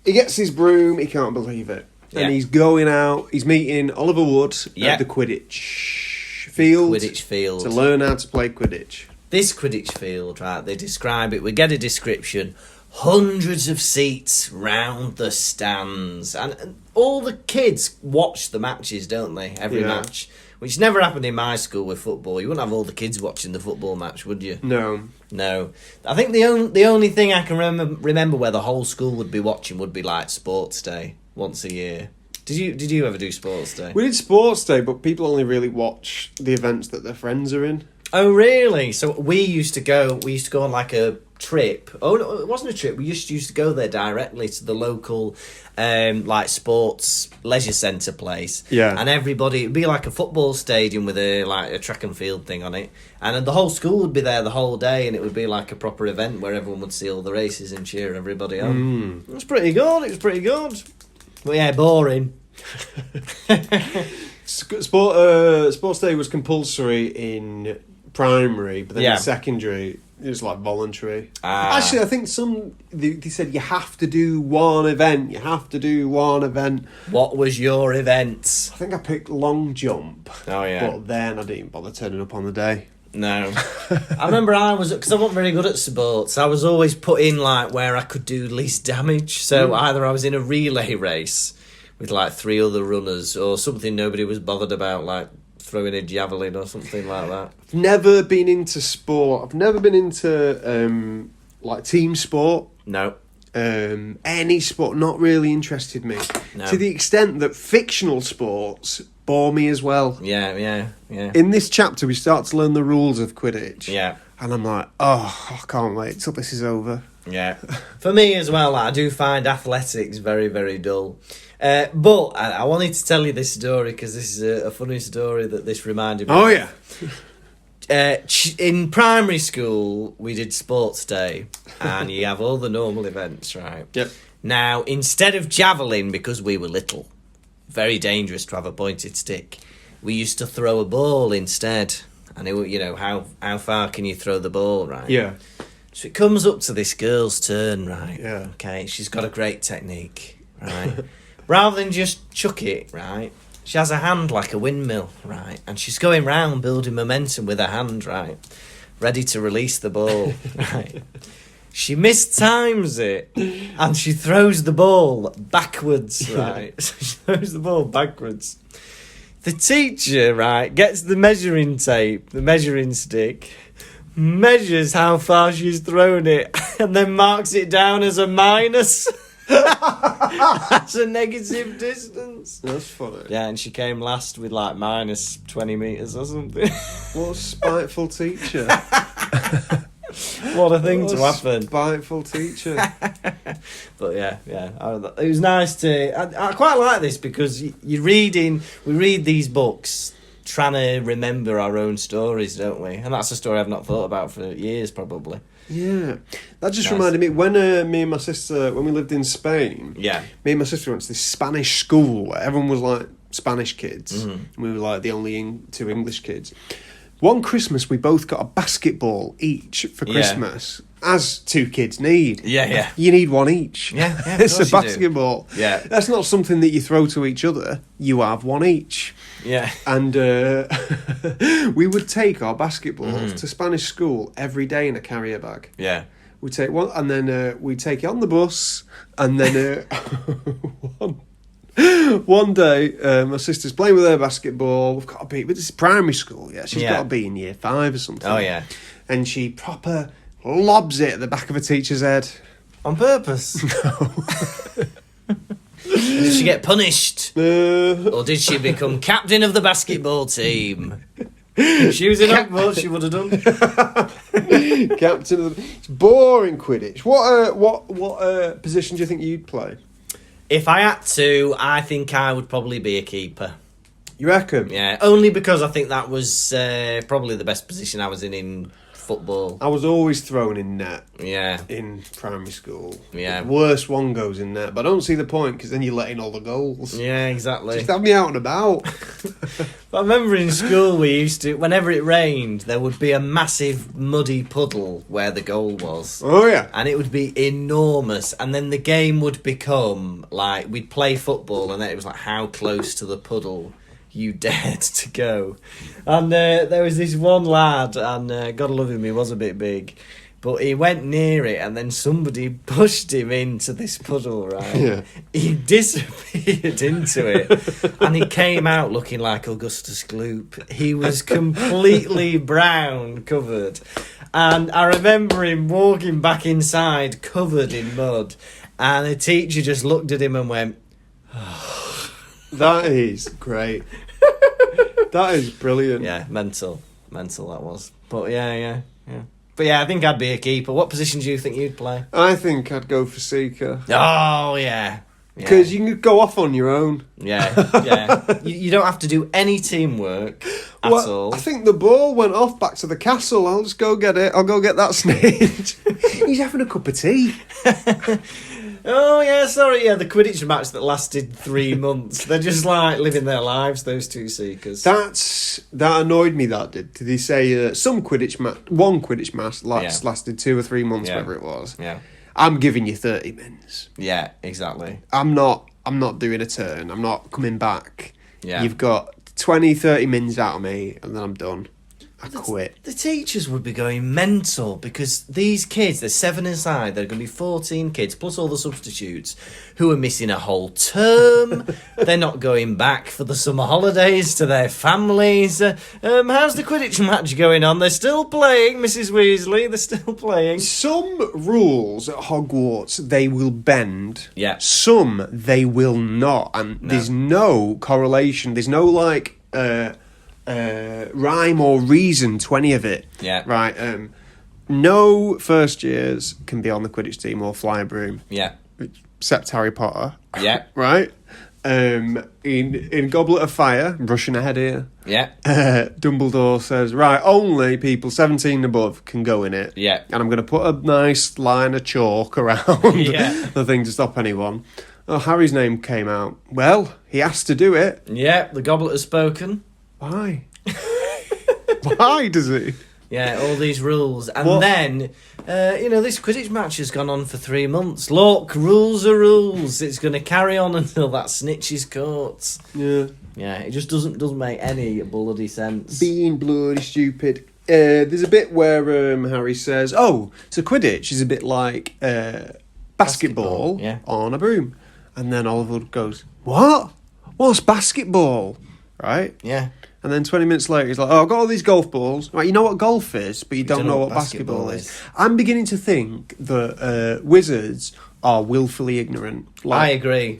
Speaker 1: he gets his broom, he can't believe it. And he's going out, he's meeting Oliver Wood at the Quidditch field. To learn how to play Quidditch.
Speaker 3: This Quidditch field, right, they describe it, we get a description, hundreds of seats round the stands. And all the kids watch the matches, don't they? Every match. Which never happened in my school with football. You wouldn't have all the kids watching the football match, would you?
Speaker 1: No.
Speaker 3: I think the only thing I can remember where the whole school would be watching would be sports day once a year. Did you ever do sports day?
Speaker 1: We did sports day, but people only really watch the events that their friends are in.
Speaker 3: Oh, really? So we used to go on like a trip. Oh, no, it wasn't a trip. We used to go there directly to the local, like sports leisure centre place.
Speaker 1: Yeah.
Speaker 3: And everybody, it'd be like a football stadium with a track and field thing on it. And then the whole school would be there the whole day, and it would be like a proper event where everyone would see all the races and cheer everybody on. It was pretty good. But yeah, boring.
Speaker 1: Sports day was compulsory in primary, but then in secondary it was like voluntary. Actually, I think they said you have to do one event.
Speaker 3: What was your event?
Speaker 1: I think I picked long jump.
Speaker 3: Oh yeah.
Speaker 1: But then I didn't bother turning up on the day.
Speaker 3: No. I remember because I wasn't very good at sports, I was always put in like where I could do least damage. So either I was in a relay race with like 3 other runners, or something nobody was bothered about, like throwing a javelin or something like that.
Speaker 1: I've never been into sport. I've never been into like team sport.
Speaker 3: No.
Speaker 1: Any sport not really interested me.
Speaker 3: No.
Speaker 1: To the extent that fictional sports bore me as well.
Speaker 3: Yeah.
Speaker 1: In this chapter, we start to learn the rules of Quidditch.
Speaker 3: Yeah.
Speaker 1: And I'm like, I can't wait till this is over.
Speaker 3: Yeah. For me as well, I do find athletics very, very dull. But I wanted to tell you this story because this is a funny story that this reminded me
Speaker 1: Oh,
Speaker 3: of.
Speaker 1: yeah.
Speaker 3: In primary school, we did sports day, and you have all the normal events, right?
Speaker 1: Yep.
Speaker 3: Now, instead of javelin, because we were little, very dangerous to have a pointed stick, we used to throw a ball instead. And how far can you throw the ball, right?
Speaker 1: Yeah.
Speaker 3: So it comes up to this girl's turn, right?
Speaker 1: Yeah.
Speaker 3: Okay, she's got a great technique, right? Rather than just chuck it, right? She has a hand like a windmill, right? And she's going round building momentum with her hand, right? Ready to release the ball, right? She mistimes it and she throws the ball backwards, right? So she throws the ball backwards. The teacher, right, gets the measuring tape, the measuring stick, measures how far she's thrown it, and then marks it down as a minus. That's a negative distance.
Speaker 1: That's funny.
Speaker 3: Yeah, and she came last with like minus 20 metres or something.
Speaker 1: What a spiteful teacher.
Speaker 3: What a thing to happen.
Speaker 1: Spiteful teacher.
Speaker 3: But yeah, it was nice to. I quite like this because we read these books trying to remember our own stories, don't we? And that's a story I've not thought about for years, probably.
Speaker 1: Yeah, that just
Speaker 3: Nice.
Speaker 1: reminded me when me and my sister, when we lived in Spain.
Speaker 3: Yeah.
Speaker 1: Me and my sister went to this Spanish school where everyone was like Spanish kids, and we were like the only 2 English kids. One Christmas, we both got a basketball each for Christmas, as 2 kids need.
Speaker 3: Yeah.
Speaker 1: You need one each.
Speaker 3: Yeah, of
Speaker 1: It's a
Speaker 3: course you do.
Speaker 1: basketball.
Speaker 3: Yeah.
Speaker 1: That's not something that you throw to each other. You have one each.
Speaker 3: Yeah.
Speaker 1: And we would take our basketballs to Spanish school every day in a carrier bag.
Speaker 3: Yeah.
Speaker 1: We take one, and then we take it on the bus, and then one day my sister's playing with her basketball. We've got to be, but this is primary school, yeah. She's got to be in year 5 or something.
Speaker 3: Oh, yeah.
Speaker 1: And she proper lobs it at the back of a teacher's head.
Speaker 3: On purpose? Did she get punished? Or did she become captain of the basketball team? If she was in Hogwarts, she would have done.
Speaker 1: Captain of the... It's boring Quidditch. What position do you think you'd play?
Speaker 3: If I had to, I think I would probably be a keeper.
Speaker 1: You reckon?
Speaker 3: Yeah, only because I think that was probably the best position I was in football.
Speaker 1: I was always thrown in net.
Speaker 3: Yeah.
Speaker 1: In primary school.
Speaker 3: Yeah.
Speaker 1: The worst one goes in net, but I don't see the point because then you're letting all the goals.
Speaker 3: Yeah, exactly.
Speaker 1: Just have me out and about.
Speaker 3: But I remember in school we used to, whenever it rained, there would be a massive muddy puddle where the goal was.
Speaker 1: Oh, yeah.
Speaker 3: And it would be enormous. And then the game would become like, we'd play football and then it was like how close to the puddle you dared to go. And there was this one lad, and God love him, he was a bit big, but he went near it and then somebody pushed him into this puddle, right?
Speaker 1: Yeah.
Speaker 3: He disappeared into it and he came out looking like Augustus Gloop. He was completely brown covered, and I remember him walking back inside covered in mud, and the teacher just looked at him and went,
Speaker 1: That is great. That is brilliant.
Speaker 3: yeah, mental. mental that was. But yeah. But yeah, I think I'd be a keeper. What position do you think you'd play?
Speaker 1: I think I'd go for Seeker.
Speaker 3: Oh, yeah.
Speaker 1: Because you can go off on your own.
Speaker 3: Yeah. You don't have to do any teamwork at all.
Speaker 1: I think the ball went off back to the castle. I'll just go get it. I'll go get that snitch. He's having a cup of tea.
Speaker 3: Oh, yeah, sorry. Yeah, the Quidditch match that lasted 3 months. They're just like living their lives, those two Seekers.
Speaker 1: That annoyed me, that did. Did he say some Quidditch match, one Quidditch match lasted 2 or 3 months, whatever it was.
Speaker 3: Yeah.
Speaker 1: I'm giving you 30 minutes.
Speaker 3: Yeah, exactly.
Speaker 1: I'm not doing a turn. I'm not coming back.
Speaker 3: Yeah.
Speaker 1: You've got 20, 30 minutes out of me, and then I'm done. I quit.
Speaker 3: The teachers would be going mental because these kids, there's 7 inside, there are going to be 14 kids, plus all the substitutes, who are missing a whole term. They're not going back for the summer holidays to their families. How's the Quidditch match going on? They're still playing, Mrs. Weasley, they're still playing.
Speaker 1: Some rules at Hogwarts, they will bend.
Speaker 3: Yeah.
Speaker 1: Some, they will not. And there's no correlation. There's no, rhyme or reason to any of it.
Speaker 3: Yeah.
Speaker 1: Right. No first years can be on the Quidditch team or fly a broom.
Speaker 3: Yeah.
Speaker 1: Except Harry Potter.
Speaker 3: Yeah.
Speaker 1: Right. In Goblet of Fire, I'm rushing ahead here.
Speaker 3: Yeah.
Speaker 1: Dumbledore says, right, only people 17 and above can go in it.
Speaker 3: Yeah.
Speaker 1: And I'm going to put a nice line of chalk around the thing to stop anyone. Oh, Harry's name came out. Well, he has to do it.
Speaker 3: Yeah, the goblet has spoken.
Speaker 1: Why? Why does he?
Speaker 3: Yeah, all these rules. And then, this Quidditch match has gone on for 3 months. Look, rules are rules. It's going to carry on until that snitch is caught.
Speaker 1: Yeah.
Speaker 3: Yeah, it just doesn't make any bloody sense.
Speaker 1: Being bloody stupid. There's a bit where Harry says, so Quidditch is a bit like basketball on a broom. And then Oliver goes, what? What's basketball? Right?
Speaker 3: Yeah.
Speaker 1: And then 20 minutes later, he's like, I've got all these golf balls. Right, you know what golf is, but you don't know what basketball is. I'm beginning to think that wizards are willfully ignorant.
Speaker 3: I agree.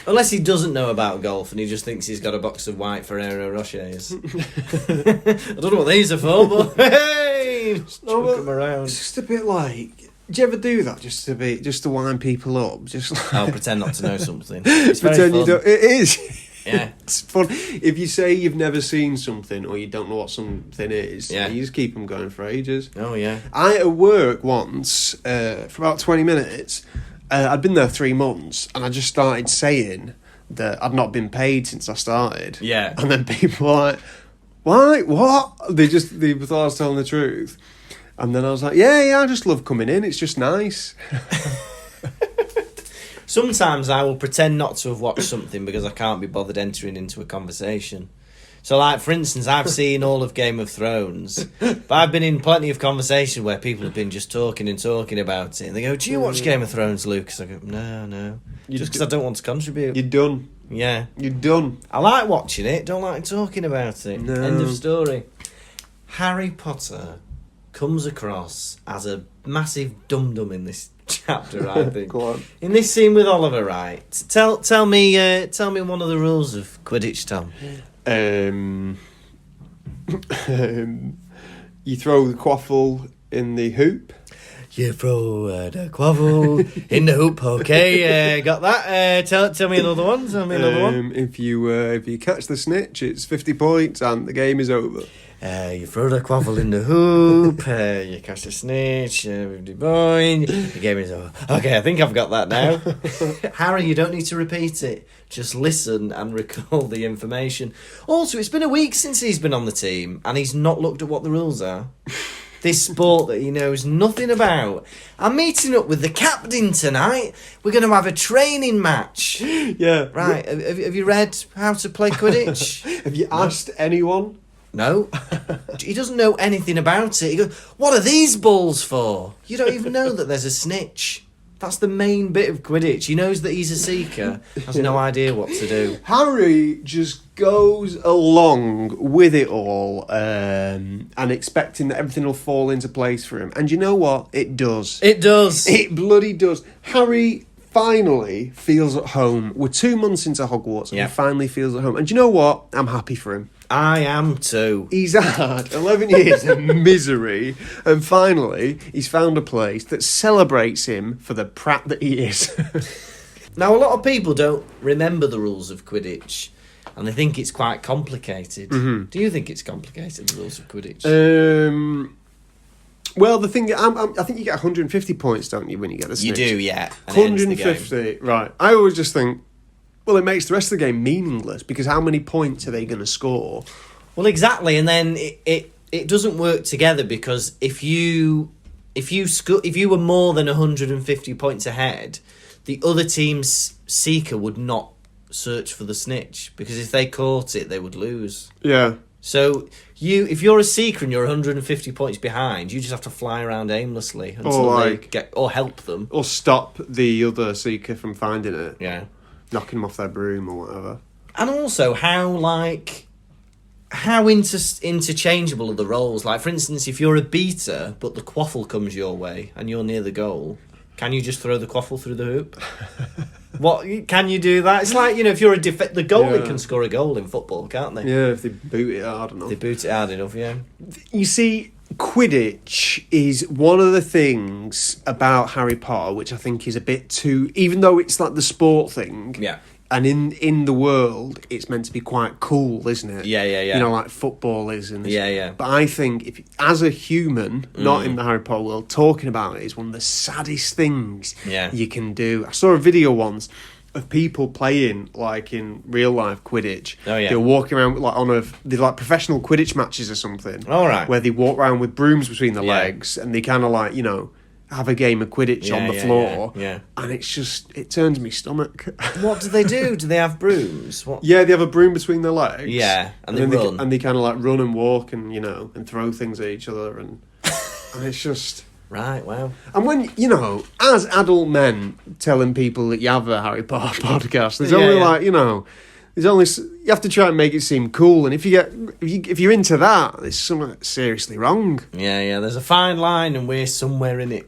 Speaker 3: Unless he doesn't know about golf and he just thinks he's got a box of white Ferrero Rochers. I don't know what these are for, but hey! Just chuck them around.
Speaker 1: It's just a bit like... Do you ever do that just to wind people up? Just like,
Speaker 3: pretend not to know something. It's
Speaker 1: pretend
Speaker 3: very fun.
Speaker 1: you don't. It is.
Speaker 3: Yeah.
Speaker 1: It's fun. If you say you've never seen something or you don't know what something is, you just keep them going for ages.
Speaker 3: Oh, yeah.
Speaker 1: I at work once, for about 20 minutes, I'd been there 3 months and I just started saying that I'd not been paid since I started.
Speaker 3: Yeah.
Speaker 1: And then people were like, why? What? They thought I was telling the truth. And then I was like, yeah, I just love coming in. It's just nice.
Speaker 3: Sometimes I will pretend not to have watched something because I can't be bothered entering into a conversation. So, like, for instance, I've seen all of Game of Thrones, but I've been in plenty of conversation where people have been just talking and talking about it. And they go, do you watch Game of Thrones, Lukas? I go, no. Just because I don't want to contribute.
Speaker 1: You're done.
Speaker 3: Yeah.
Speaker 1: You're done.
Speaker 3: I like watching it, don't like talking about it.
Speaker 1: No.
Speaker 3: End of story. Harry Potter comes across as a massive dum-dum in this chapter, I think.
Speaker 1: Go on.
Speaker 3: In this scene with Oliver, right? Tell me one of the rules of Quidditch, Tom.
Speaker 1: You throw the quaffle in the hoop.
Speaker 3: You throw the quaffle in the hoop, okay? Got that? Tell me another one.
Speaker 1: If you catch the snitch, it's 50 points and the game is over.
Speaker 3: You throw the quaffle in the hoop, you catch the snitch, 50 points, the game is over. Okay, I think I've got that now. Harry, you don't need to repeat it. Just listen and recall the information. Also, it's been a week since he's been on the team, and he's not looked at what the rules are. This sport that he knows nothing about. I'm meeting up with the captain tonight. We're going to have a training match.
Speaker 1: Yeah.
Speaker 3: Right, have you read how to play Quidditch?
Speaker 1: Have you asked anyone?
Speaker 3: No. He doesn't know anything about it. He goes, what are these balls for? You don't even know that there's a snitch. That's the main bit of Quidditch. He knows that he's a seeker. Has no idea what to do.
Speaker 1: Harry just goes along with it all and expecting that everything will fall into place for him. And you know what? It does.
Speaker 3: It does.
Speaker 1: It bloody does. Harry finally feels at home. We're 2 months into Hogwarts and he finally feels at home. And do you know what? I'm happy for him.
Speaker 3: I am too.
Speaker 1: He's had 11 years of misery, and finally, he's found a place that celebrates him for the prat that he is.
Speaker 3: Now, a lot of people don't remember the rules of Quidditch, and they think it's quite complicated.
Speaker 1: Mm-hmm.
Speaker 3: Do you think it's complicated, the rules of Quidditch?
Speaker 1: Well, the thing, I think you get 150 points, don't you, when you get the snitch?
Speaker 3: You do, yeah. And it ends the game.
Speaker 1: 150, right. I always just think, well, it makes the rest of the game meaningless, because how many points are they going to score?
Speaker 3: Well, exactly, and then it doesn't work together, because if you were more than 150 points ahead, the other team's seeker would not search for the snitch, because if they caught it, they would lose.
Speaker 1: Yeah.
Speaker 3: So if you're a seeker and you're 150 points behind, you just have to fly around aimlessly until they get, or help them,
Speaker 1: or stop the other seeker from finding it.
Speaker 3: Yeah,
Speaker 1: knocking them off their broom or whatever.
Speaker 3: And also how interchangeable are the roles? Like, for instance, if you're a beater but the quaffle comes your way and you're near the goal, can you just throw the quaffle through the hoop? What, can you do that? It's like, if you're the goalie can score a goal in football, can't they?
Speaker 1: Yeah, if they boot it hard enough.
Speaker 3: They boot it hard enough, yeah.
Speaker 1: You see, Quidditch is one of the things about Harry Potter which I think is a bit too, even though it's like the sport thing.
Speaker 3: Yeah.
Speaker 1: And in the world, it's meant to be quite cool, isn't it?
Speaker 3: Yeah.
Speaker 1: Like football is. And
Speaker 3: yeah.
Speaker 1: But I think, if as a human, not in the Harry Potter world, talking about it is one of the saddest things you can do. I saw a video once of people playing, like, in real life Quidditch.
Speaker 3: Oh, yeah.
Speaker 1: They're walking around, like, they're like professional Quidditch matches or something.
Speaker 3: All right.
Speaker 1: Where they walk around with brooms between their legs, and they kind of, like, have a game of Quidditch on the floor.
Speaker 3: Yeah.
Speaker 1: And it's just, it turns me stomach.
Speaker 3: What do they do? Do they have brooms? What?
Speaker 1: Yeah, they have a broom between their legs.
Speaker 3: Yeah, and
Speaker 1: then
Speaker 3: they run.
Speaker 1: and they kind of like run and walk and, and throw things at each other. And it's just...
Speaker 3: Right, wow.
Speaker 1: And when, as adult men telling people that you have a Harry Potter podcast, there's only there's only, you have to try and make it seem cool. And if you're into that, there's something seriously wrong.
Speaker 3: Yeah, there's a fine line and we're somewhere in it.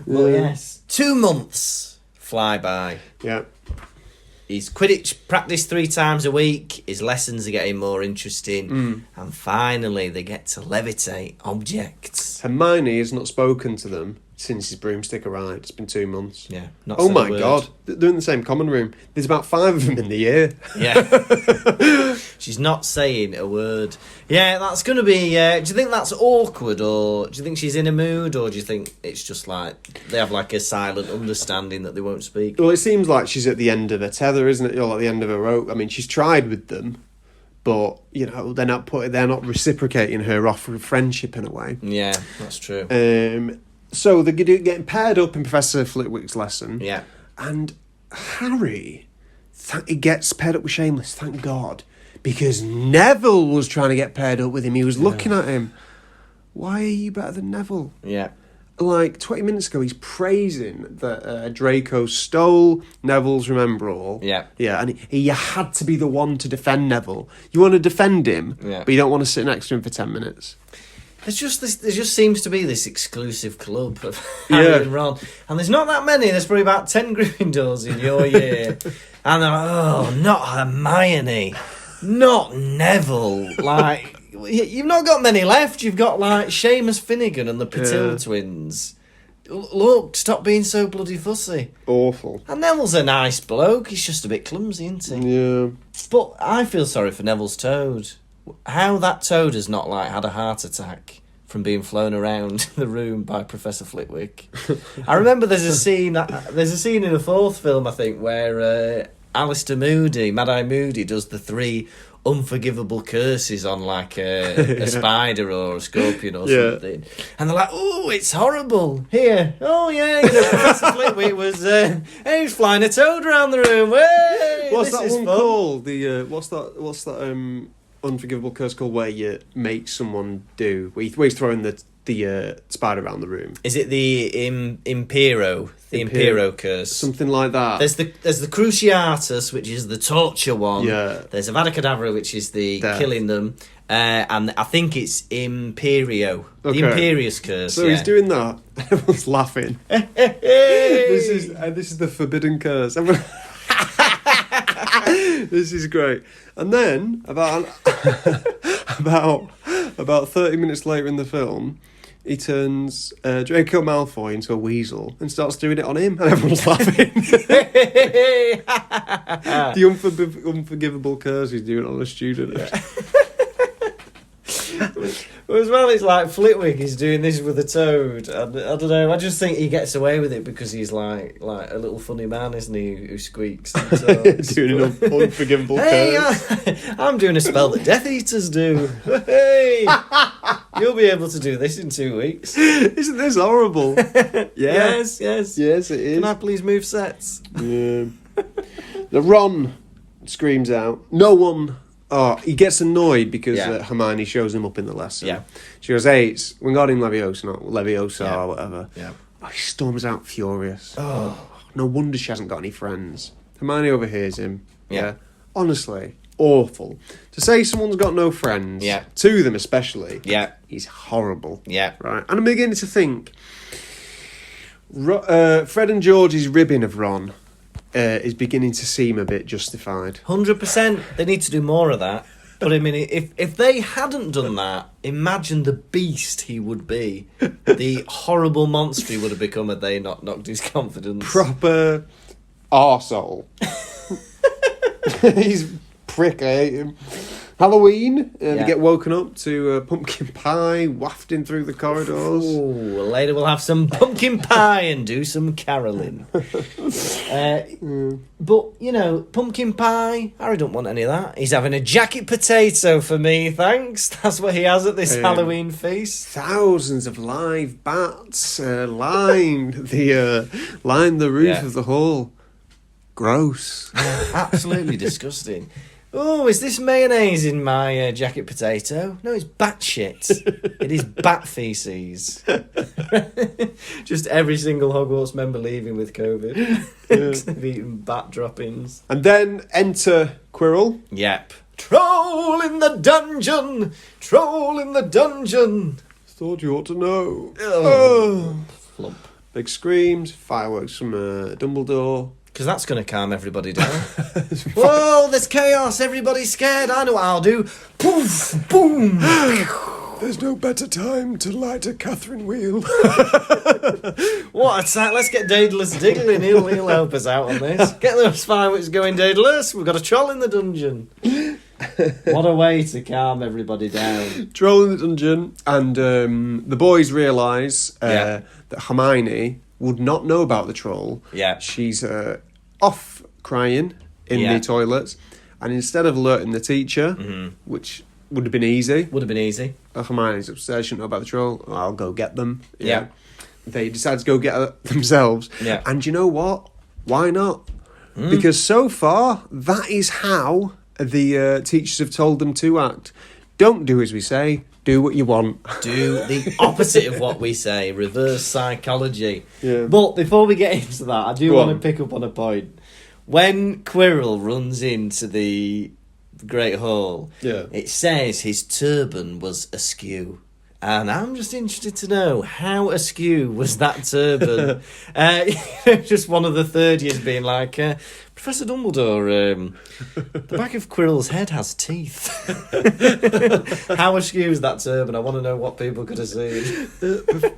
Speaker 3: Well, yes. 2 months fly by.
Speaker 1: Yeah.
Speaker 3: His Quidditch practice 3 times a week. His lessons are getting more interesting. And finally, they get to levitate objects.
Speaker 1: Hermione has not spoken to them since his broomstick arrived. It's been 2 months.
Speaker 3: Yeah.
Speaker 1: Oh my God. They're in the same common room. There's about 5 of them in the year.
Speaker 3: Yeah. She's not saying a word. Yeah, that's going to be... do you think that's awkward, or do you think she's in a mood, or do you think it's just like they have like a silent understanding that they won't speak?
Speaker 1: Well, it seems like she's at the end of her tether, isn't it? Or at the end of her rope. I mean, she's tried with them, but they're not reciprocating her offer of friendship in a way.
Speaker 3: Yeah, that's true.
Speaker 1: So they're getting paired up in Professor Flitwick's lesson.
Speaker 3: Yeah.
Speaker 1: And Harry, he gets paired up with Seamus, thank God. Because Neville was trying to get paired up with him. He was looking at him. Why are you better than Neville?
Speaker 3: Yeah.
Speaker 1: Like 20 minutes ago, he's praising that Draco stole Neville's Remember All.
Speaker 3: Yeah.
Speaker 1: Yeah, and he had to be the one to defend Neville. You want to defend him, but you don't want to sit next to him for 10 minutes.
Speaker 3: There just seems to be this exclusive club of Harry and Ron. And there's not that many. There's probably about 10 Gryffindors in your year. And they're like, oh, not Hermione. Not Neville. Like, you've not got many left. You've got, like, Seamus Finnegan and the Patil twins. Look, stop being so bloody fussy.
Speaker 1: Awful.
Speaker 3: And Neville's a nice bloke. He's just a bit clumsy, isn't he?
Speaker 1: Yeah.
Speaker 3: But I feel sorry for Neville's toad. How that toad has not, like, had a heart attack from being flown around the room by Professor Flitwick. I remember there's a scene in the 4th film, I think, where Alistair Moody, Mad-Eye Moody, does the 3 unforgivable curses on, like, a spider or a scorpion or something. And they're like, oh, it's horrible. Here. Oh, yeah, Professor Flitwick was he was flying a toad around the room. Hey,
Speaker 1: what's
Speaker 3: this
Speaker 1: that
Speaker 3: is
Speaker 1: one
Speaker 3: fun.
Speaker 1: called? What's that unforgivable curse called where you make someone do... Where he's throwing the spider around the room.
Speaker 3: Is it the Impero? The Impero curse?
Speaker 1: Something like that.
Speaker 3: There's the Cruciatus, which is the torture one.
Speaker 1: Yeah.
Speaker 3: There's Avada Kedavra, which is the killing them. And I think it's Imperio.
Speaker 1: Okay.
Speaker 3: The Imperious curse.
Speaker 1: So he's doing that. Everyone's laughing. This is the forbidden curse. This is great. And then about 30 minutes later in the film, he turns Draco Malfoy into a weasel and starts doing it on him, and everyone's laughing. The unforgivable curse he's doing on a student.
Speaker 3: As well, it's like Flitwick is doing this with a toad. I don't know. I just think he gets away with it because he's like a little funny man, isn't he? Who squeaks. And talks.
Speaker 1: Doing an unforgivable curse.
Speaker 3: I'm doing a spell that Death Eaters do. Hey, you'll be able to do this in 2 weeks.
Speaker 1: Isn't this horrible?
Speaker 3: Yes,
Speaker 1: Yes, it is.
Speaker 3: Can I please move sets?
Speaker 1: Yeah. The Ron screams out. No one. Oh, he gets annoyed because Hermione shows him up in the lesson.
Speaker 3: Yeah.
Speaker 1: She goes, hey, it's Wingardium Leviosa or whatever.
Speaker 3: Yeah.
Speaker 1: Oh, he storms out furious. Oh, no wonder she hasn't got any friends. Hermione overhears him. Yeah. Honestly, awful. To say someone's got no friends, to them especially, he's horrible.
Speaker 3: Yeah.
Speaker 1: Right? And I'm beginning to think, Fred and George's ribbing of Ron is beginning to seem a bit justified.
Speaker 3: 100%. They need to do more of that. But I mean, if they hadn't done that, imagine the beast he would be. The horrible monster he would have become had they not knocked his confidence.
Speaker 1: Proper arsehole. He's prick, I hate him. Halloween, they get woken up to pumpkin pie wafting through the corridors.
Speaker 3: Ooh, later we'll have some pumpkin pie and do some caroling. But, you know, pumpkin pie, Harry don't want any of that. He's having a jacket potato for me, thanks. That's what he has at this Halloween feast.
Speaker 1: Thousands of live bats lined the roof of the hall. Gross.
Speaker 3: Absolutely disgusting. Oh, is this mayonnaise in my jacket potato? No, it's bat shit. It is bat feces. Just every single Hogwarts member leaving with COVID. They've eaten bat droppings.
Speaker 1: And then enter Quirrell.
Speaker 3: Yep. Troll in the dungeon! Troll in the dungeon!
Speaker 1: Thought you ought to know.
Speaker 3: Flump.
Speaker 1: Big screams, fireworks from Dumbledore.
Speaker 3: Because that's going to calm everybody down. Whoa, there's chaos. Everybody's scared. I know what I'll do. Poof, boom.
Speaker 1: There's no better time to light a Catherine wheel.
Speaker 3: What a sight. Let's get Daedalus Diggling. He'll help us out on this. Get those fireworks going, Daedalus. We've got a troll in the dungeon. What a way to calm everybody down.
Speaker 1: Troll in the dungeon. And the boys realise that Hermione would not know about the troll. Yeah. She's off crying in the toilets. And instead of alerting the teacher, which would have been easy. Hermione's upstairs, shouldn't know about the troll. Oh, I'll go get them. Yeah. They decide to go get her themselves. Yeah. And you know what? Why not? Because so far, that is how the teachers have told them to act. Don't do as we say. Do what you want.
Speaker 3: Do the opposite of what we say. Reverse psychology. Yeah. But before we get into that, I do want to pick up on a point. When Quirrell runs into the Great Hall, it says his turban was askew. And I'm just interested to know, how askew was that turban? Just one of the third years being like, Professor Dumbledore, the back of Quirrell's head has teeth. How askew is that turban? I want to know what people could have seen.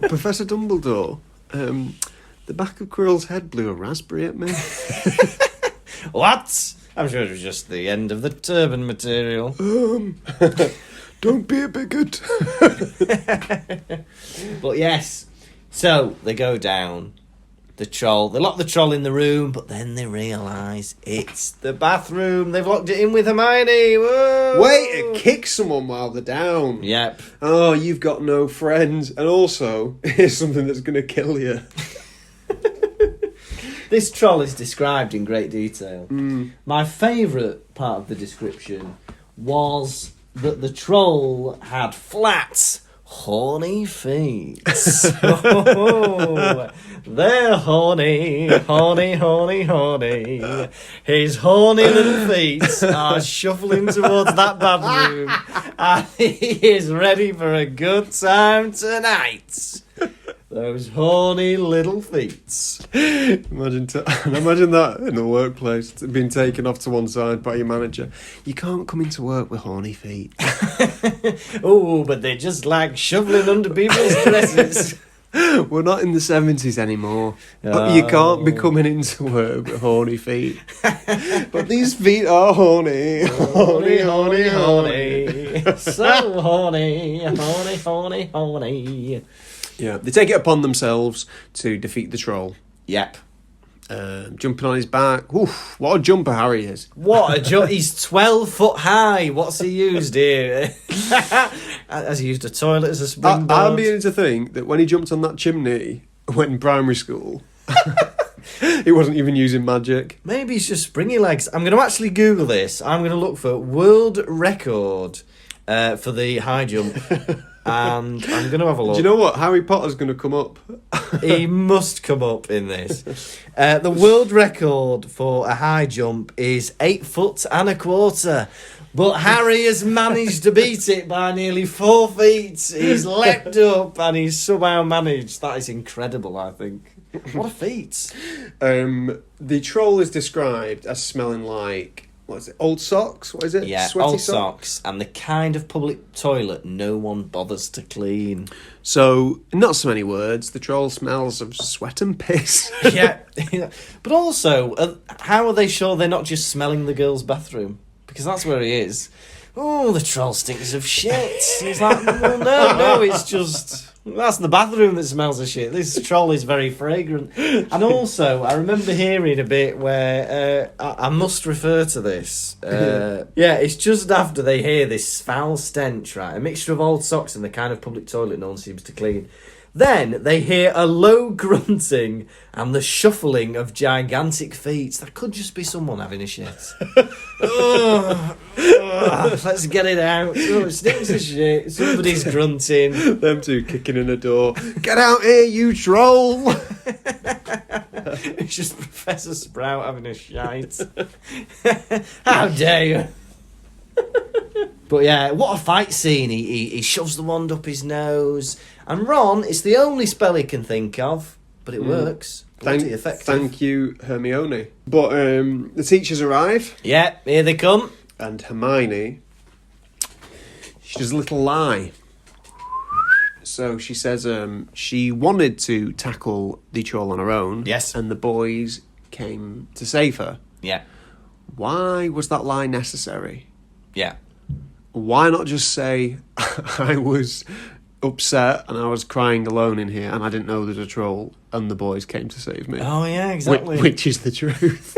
Speaker 1: Professor Dumbledore, the back of Quirrell's head blew a raspberry at me.
Speaker 3: What? I'm sure it was just the end of the turban material.
Speaker 1: Don't be a bigot.
Speaker 3: But yes, so they go down. The troll. They lock the troll in the room, but then they realise it's the bathroom. They've locked it in with Hermione. Whoa!
Speaker 1: Way to kick someone while they're down.
Speaker 3: Yep.
Speaker 1: Oh, you've got no friends. And also, here's something that's going to kill you.
Speaker 3: This troll is described in great detail. My favourite part of the description was that the troll had flat, horny feet. Oh, they're horny, horny, horny, horny. His horny little feet are shuffling towards that bathroom, and he is ready for a good time tonight. Those horny little feet.
Speaker 1: Imagine that in the workplace, being taken off to one side by your manager. You can't come into work with horny feet.
Speaker 3: Oh, but they just like shoveling under people's dresses.
Speaker 1: We're not in the 70s anymore. But you can't be coming into work with horny feet. But these feet are horny. Horny, horny, horny.
Speaker 3: So horny, horny, horny, horny.
Speaker 1: Yeah, they take it upon themselves to defeat the troll.
Speaker 3: Yep.
Speaker 1: Jumping on his back. Oof, what a jumper Harry is.
Speaker 3: What a jump. He's 12 foot high. What's he used here? Has he used a toilet as a springboard?
Speaker 1: I'm beginning to think that when he jumped on that chimney when in primary school, he wasn't even using magic.
Speaker 3: Maybe he's just springy legs. I'm going to actually Google this. I'm going to look for world record for the high jump. And I'm going to have a look.
Speaker 1: Do you know what? Harry Potter's going to come up.
Speaker 3: He must come up in this. The world record for a high jump is 8 foot and a quarter. But Harry has managed to beat it by nearly 4 feet. He's leapt up and he's somehow managed. That is incredible, I think. What a feat.
Speaker 1: The troll is described as smelling like... What is it? Old socks? What is it?
Speaker 3: Yeah,
Speaker 1: Sweaty
Speaker 3: old socks and the kind of public toilet no one bothers to clean.
Speaker 1: So, in not so many words, the troll smells of sweat and piss.
Speaker 3: Yeah. But also, how are they sure they're not just smelling the girl's bathroom? Because that's where he is. Oh, the troll stinks of shit. He's like, well, no, it's just... That's the bathroom that smells of shit. This troll is very fragrant. And also, I remember hearing a bit where I must refer to this. It's just after they hear this foul stench, right? A mixture of old socks and the kind of public toilet no one seems to clean. Then they hear a low grunting and the shuffling of gigantic feet. That could just be someone having a shit. Let's get it out. Oh, it stinks of shit. Somebody's grunting.
Speaker 1: Them two kicking in a door. Get out here, you troll!
Speaker 3: It's just Professor Sprout having a shite. How dare you? But yeah, what a fight scene. He shoves the wand up his nose. And Ron, it's the only spell he can think of, but it works. Bloody effective.
Speaker 1: Thank you, Hermione. But the teachers arrive.
Speaker 3: Yeah, here they come.
Speaker 1: And Hermione, she does a little lie. So she says she wanted to tackle the troll on her own.
Speaker 3: Yes.
Speaker 1: And the boys came to save her.
Speaker 3: Yeah.
Speaker 1: Why was that lie necessary?
Speaker 3: Yeah.
Speaker 1: Why not just say, I was upset and I was crying alone in here and I didn't know there was a troll and the boys came to save me?
Speaker 3: Oh, yeah, exactly.
Speaker 1: Which is the truth.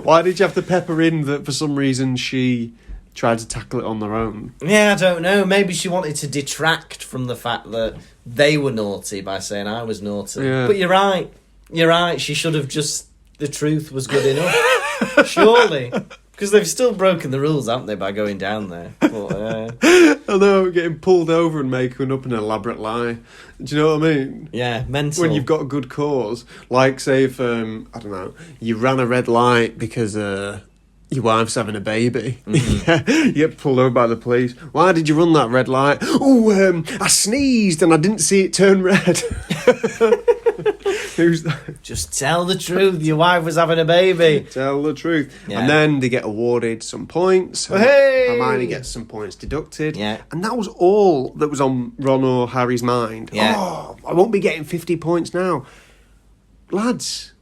Speaker 1: Why did you have to pepper in that for some reason she tried to tackle it on their own?
Speaker 3: Yeah, I don't know. Maybe she wanted to detract from the fact that they were naughty by saying I was naughty.
Speaker 1: Yeah.
Speaker 3: But you're right. You're right. She should have just... The truth was good enough. Surely. Because they've still broken the rules, haven't they, by going down there? But,
Speaker 1: I know, getting pulled over and making up an elaborate lie. Do you know what I mean?
Speaker 3: yeah, mental.
Speaker 1: When you've got a good cause. Like, say if, I don't know, you ran a red light because your wife's having a baby.
Speaker 3: Mm-hmm.
Speaker 1: You get pulled over by the police. Why did you run that red light? Oh, I sneezed and I didn't see it turn red. Who's that?
Speaker 3: Just tell the truth. Your wife was having a baby.
Speaker 1: Tell the truth.
Speaker 3: Yeah.
Speaker 1: And then they get awarded some points.
Speaker 3: Hey!
Speaker 1: Hermione gets some points deducted.
Speaker 3: Yeah.
Speaker 1: And that was all that was on Ron or Harry's mind.
Speaker 3: Yeah.
Speaker 1: Oh, I won't be getting 50 points now. Lads,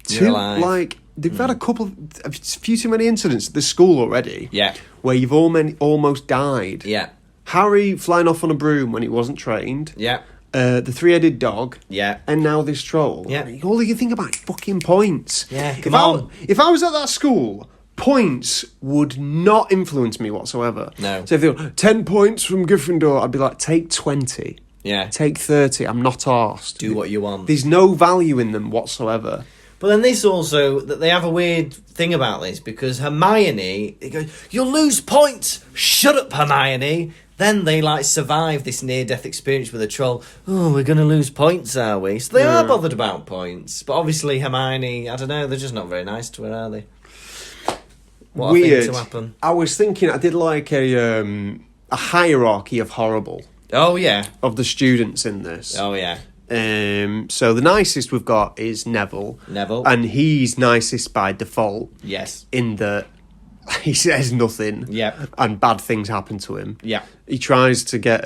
Speaker 3: You're alive.
Speaker 1: they've had a few too many incidents at the school already.
Speaker 3: Yeah.
Speaker 1: Where you've almost died.
Speaker 3: Yeah.
Speaker 1: Harry flying off on a broom when he wasn't trained.
Speaker 3: Yeah.
Speaker 1: The three-headed dog.
Speaker 3: Yeah.
Speaker 1: And now this troll.
Speaker 3: Yeah.
Speaker 1: All you can think about is fucking points.
Speaker 3: Yeah,
Speaker 1: If
Speaker 3: come on.
Speaker 1: if I was at that school, points would not influence me whatsoever.
Speaker 3: No.
Speaker 1: So if they were 10 points from Gryffindor, I'd be like, take 20.
Speaker 3: Yeah.
Speaker 1: Take 30. I'm not arsed.
Speaker 3: Do what you want.
Speaker 1: There's no value in them whatsoever.
Speaker 3: But then this also, that they have a weird thing about this, because Hermione, they go, you'll lose points! Shut up, Hermione! Then they, survive this near-death experience with a troll. Oh, we're going to lose points, are we? So they are bothered about points. But obviously Hermione, I don't know, they're just not very nice to her, are they? What
Speaker 1: Weird.
Speaker 3: a thing to happen.
Speaker 1: I was thinking, I did a hierarchy of horrible
Speaker 3: Oh, yeah.
Speaker 1: of the students in this.
Speaker 3: Oh, yeah.
Speaker 1: So the nicest we've got is Neville.
Speaker 3: Neville.
Speaker 1: And he's nicest by default.
Speaker 3: Yes.
Speaker 1: In that he says nothing.
Speaker 3: Yep.
Speaker 1: And bad things happen to him.
Speaker 3: Yeah.
Speaker 1: He tries to get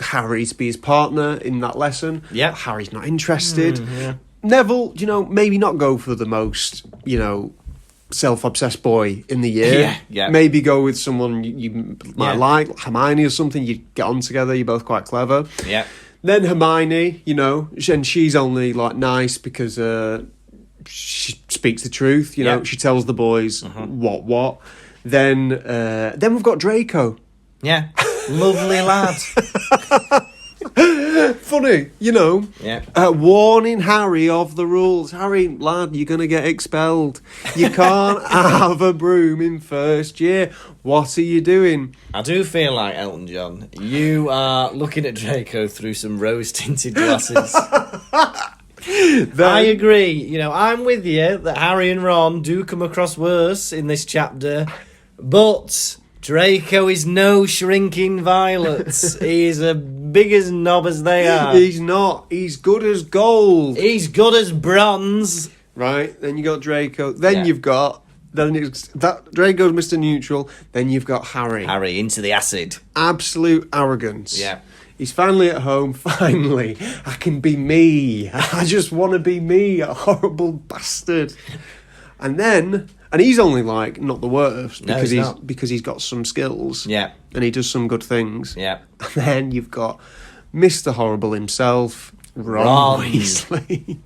Speaker 1: Harry to be his partner in that lesson.
Speaker 3: Yeah.
Speaker 1: Harry's not interested.
Speaker 3: Yeah.
Speaker 1: Neville, maybe not go for the most, self-obsessed boy in the year.
Speaker 3: Yeah.
Speaker 1: Maybe go with someone you might like Hermione or something. You get on together. You're both quite clever.
Speaker 3: Yeah.
Speaker 1: Then Hermione, and she's only nice because she speaks the truth. She tells the boys what. Then we've got Draco.
Speaker 3: Yeah. Lovely lad.
Speaker 1: Funny,
Speaker 3: Yeah.
Speaker 1: warning Harry of the rules. Harry, lad, you're going to get expelled. You can't have a broom in first year. What are you doing?
Speaker 3: I do feel like, Elton John, you are looking at Draco through some rose-tinted glasses. I agree. I'm with you that Harry and Ron do come across worse in this chapter, but Draco is no shrinking violet. He's as big as knob as they are.
Speaker 1: He's not. He's good as gold.
Speaker 3: He's good as bronze.
Speaker 1: Right, then you got Draco. Then you've got... Draco's Mr. Neutral. Then you've got Harry.
Speaker 3: Harry into the acid.
Speaker 1: Absolute arrogance.
Speaker 3: Yeah.
Speaker 1: He's finally at home. Finally, I can be me. I just want to be me, a horrible bastard. And he's only not the worst because he's got some skills.
Speaker 3: Yeah.
Speaker 1: And he does some good things.
Speaker 3: Yeah.
Speaker 1: And then you've got Mr. Horrible himself, Ron Weasley.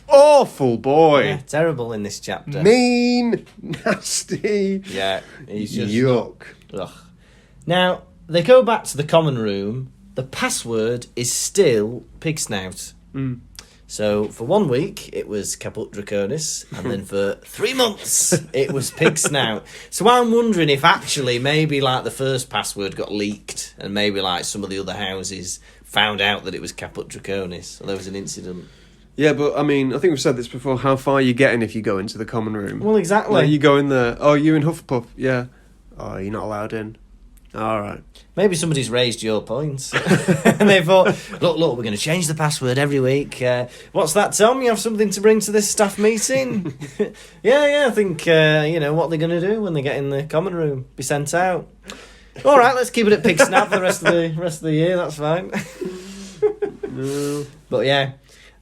Speaker 1: Awful boy.
Speaker 3: Yeah, terrible in this chapter.
Speaker 1: Mean, nasty.
Speaker 3: Yeah, he's just...
Speaker 1: Yuck.
Speaker 3: Ugh. Now, they go back to the common room. The password is still Pig Snout. So, for 1 week, it was Caput Draconis, and then for 3 months, it was Pig Snout. So I'm wondering if actually maybe the first password got leaked, and maybe some of the other houses found out that it was Caput Draconis, or there was an incident.
Speaker 1: Yeah, but I think we've said this before. How far are you getting if you go into the common room?
Speaker 3: Well, exactly.
Speaker 1: You go in there. Oh, you're in Hufflepuff. Yeah. Oh, you're not allowed in. All right.
Speaker 3: Maybe somebody's raised your points. And they thought, look, we're going to change the password every week. What's that, Tom? You have something to bring to this staff meeting? yeah, I think, what they're going to do when they get in the common room. Be sent out. All right, let's keep it at Pig Snap for the rest of the year. That's fine.
Speaker 1: No.
Speaker 3: But yeah.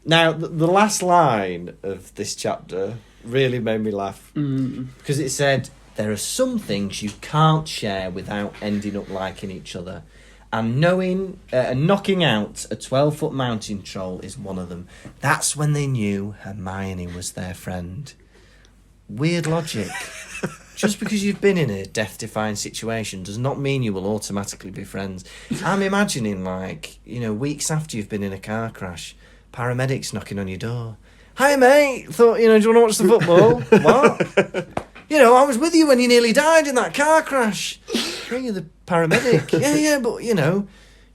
Speaker 3: Now, the last line of this chapter really made me laugh. Because it said, there are some things you can't share without ending up liking each other. And knocking out a 12-foot mountain troll is one of them. That's when they knew Hermione was their friend. Weird logic. Just because you've been in a death-defying situation does not mean you will automatically be friends. I'm imagining, weeks after you've been in a car crash, paramedics knocking on your door. Hi, mate. Thought, do you want to watch the football? What? I was with you when you nearly died in that car crash. You're the paramedic. Yeah, but, you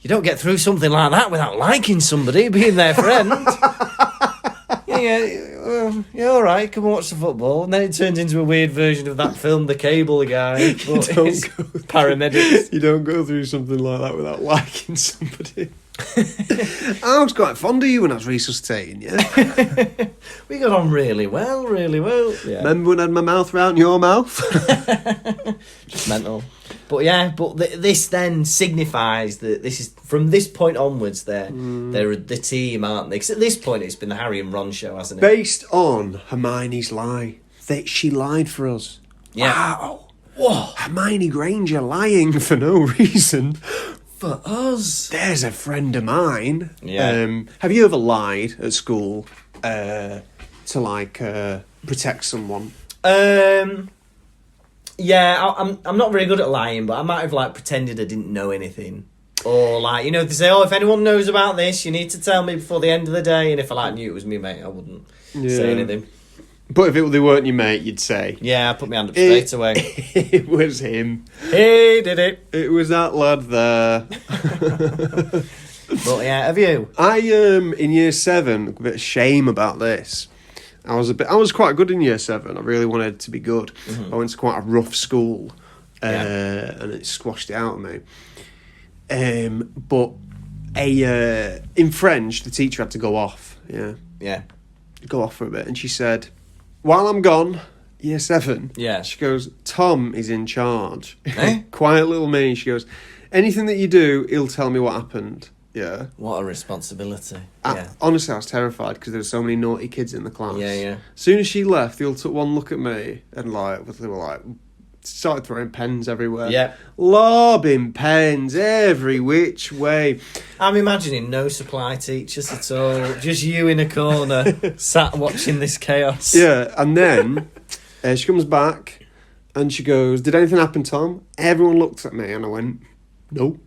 Speaker 3: don't get through something like that without liking somebody, being their friend. Yeah, all right, come and watch the football. And then it turns into a weird version of that film, The Cable Guy. Paramedics.
Speaker 1: You don't go through something like that without liking somebody. I was quite fond of you when I was resuscitating you.
Speaker 3: We got on really well. Yeah.
Speaker 1: Remember when I had my mouth round your mouth?
Speaker 3: Just mental. But this then signifies that this is, from this point onwards, they're the team, aren't they? Because at this point it's been the Harry and Ron show, hasn't it?
Speaker 1: Based on Hermione's lie. She lied for us.
Speaker 3: Yeah.
Speaker 1: Wow. Whoa. Hermione Granger lying for no reason.
Speaker 3: For us.
Speaker 1: There's a friend of mine.
Speaker 3: Yeah.
Speaker 1: Have you ever lied at school to protect someone?
Speaker 3: Yeah, I'm not very good at lying, but I might have pretended I didn't know anything. Or they say, if anyone knows about this, you need to tell me before the end of the day. And if I knew it was me, mate, I wouldn't say anything.
Speaker 1: But if they weren't your mate, you'd say.
Speaker 3: Yeah, I put my hand up straight away.
Speaker 1: It was him.
Speaker 3: He did it.
Speaker 1: It was that lad there.
Speaker 3: But yeah, have you?
Speaker 1: I in year 7, a bit of shame about this. I was quite good in year 7. I really wanted to be good. Mm-hmm. I went to quite a rough school, and it squashed it out of me. But in French, the teacher had to go off.
Speaker 3: Yeah.
Speaker 1: Go off for a bit, and she said, "While I'm gone, year 7."
Speaker 3: Yeah.
Speaker 1: She goes, "Tom is in charge."
Speaker 3: Eh?
Speaker 1: Quiet little me. She goes, "Anything that you do, he'll tell me what happened." Yeah.
Speaker 3: What a responsibility.
Speaker 1: Honestly, I was terrified because there were so many naughty kids in the class.
Speaker 3: Yeah.
Speaker 1: As soon as she left, they all took one look at me and they were like, started throwing pens everywhere.
Speaker 3: Yeah.
Speaker 1: Lobbing pens every which way.
Speaker 3: I'm imagining no supply teachers at all. Just you in a corner, sat watching this chaos.
Speaker 1: Yeah, and then she comes back and she goes, "Did anything happen, Tom?" Everyone looked at me and I went, "No."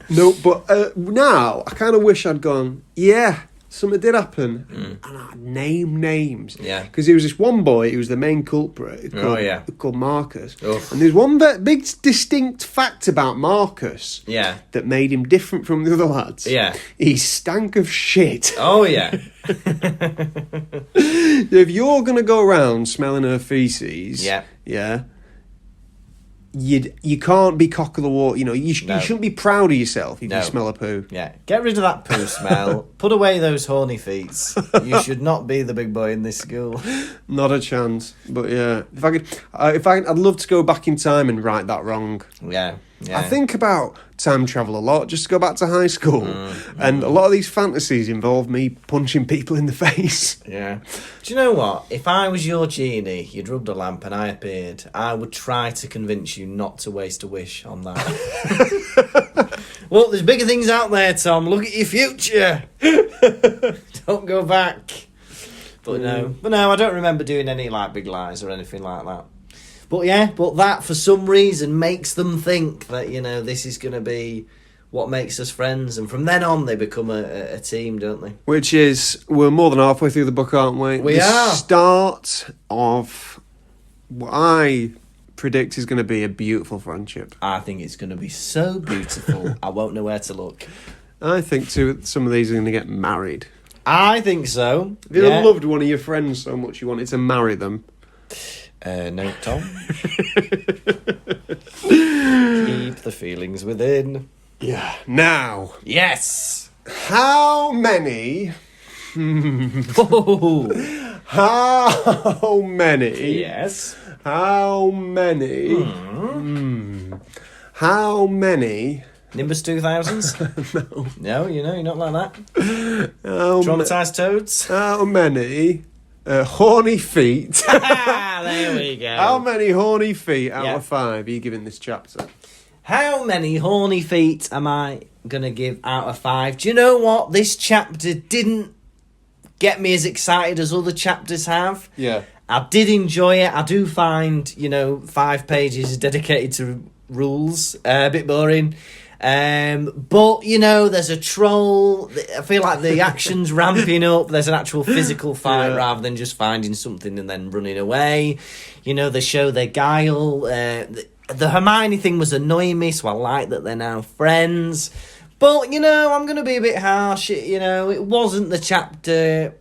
Speaker 1: No, but now I kind of wish I'd gone, "Yeah, something did happen." And I'd name names.
Speaker 3: Yeah.
Speaker 1: Because there was this one boy who was the main culprit called Marcus.
Speaker 3: Oof.
Speaker 1: And there's one big distinct fact about Marcus
Speaker 3: Yeah.
Speaker 1: that made him different from the other lads.
Speaker 3: Yeah.
Speaker 1: He stank of shit.
Speaker 3: Oh, yeah.
Speaker 1: If you're going to go around smelling her feces,
Speaker 3: Yeah.
Speaker 1: you can't be cock of the walk. You know, you shouldn't be proud of yourself if
Speaker 3: No.
Speaker 1: you smell a poo.
Speaker 3: Yeah. Get rid of that poo smell. Put away those horny feet. You should not be the big boy in this school.
Speaker 1: Not a chance. But yeah, I'd love to go back in time and right that wrong.
Speaker 3: Yeah.
Speaker 1: I think about time travel a lot, just to go back to high school. And a lot of these fantasies involve me punching people in the face.
Speaker 3: Yeah. Do you know what? If I was your genie, you'd rubbed a lamp and I appeared, I would try to convince you not to waste a wish on that. Well, there's bigger things out there, Tom. Look at your future. Don't go back. But no, I don't remember doing any like big lies or anything like that. But yeah, that for some reason makes them think that, you know, this is going to be what makes us friends. And from then on, they become a team, don't they?
Speaker 1: Which is, we're more than halfway through the book, aren't we?
Speaker 3: We are.
Speaker 1: Start of what I predict is going to be a beautiful friendship.
Speaker 3: I think it's going to be so beautiful, I won't know where to look.
Speaker 1: I think too, some of these are going to get married.
Speaker 3: I think so.
Speaker 1: If you loved one of your friends so much you wanted to marry them.
Speaker 3: No, Tom. Keep the feelings within.
Speaker 1: Yeah. Now,
Speaker 3: Yes.
Speaker 1: how many...
Speaker 3: Oh.
Speaker 1: How many...
Speaker 3: Yes.
Speaker 1: How many... How many...
Speaker 3: Nimbus 2000s? No, you're not like that.
Speaker 1: How
Speaker 3: Traumatised toads?
Speaker 1: How many horny feet?
Speaker 3: There we go.
Speaker 1: How many horny feet out
Speaker 3: Yeah.
Speaker 1: of 5 are you giving this chapter?
Speaker 3: How many horny feet am I going to give out of 5? Do you know what? This chapter didn't get me as excited as other chapters have.
Speaker 1: Yeah.
Speaker 3: I did enjoy it. I do find, 5 pages dedicated to rules a bit boring. But, there's a troll. I feel like the action's ramping up. There's an actual physical fight rather than just finding something and then running away. They show their guile. The Hermione thing was annoying me, so I like that they're now friends. But, I'm going to be a bit harsh. It wasn't the chapter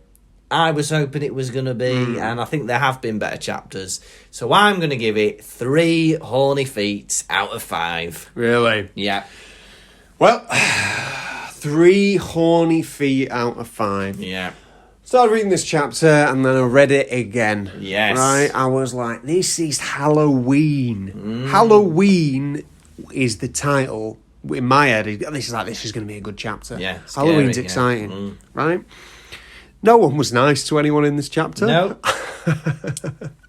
Speaker 3: I was hoping it was going to be, and I think there have been better chapters. So I'm going to give it 3 horny feet out of 5.
Speaker 1: Really?
Speaker 3: Yeah.
Speaker 1: Well, 3 horny feet out of 5.
Speaker 3: Yeah.
Speaker 1: Started reading this chapter and then I read it again.
Speaker 3: Yes.
Speaker 1: Right? I was like, this is Halloween. Halloween is the title. In my head, this is going to be a good chapter.
Speaker 3: Yeah. Scary,
Speaker 1: Halloween's exciting. Right? No one was nice to anyone in this chapter.
Speaker 3: No.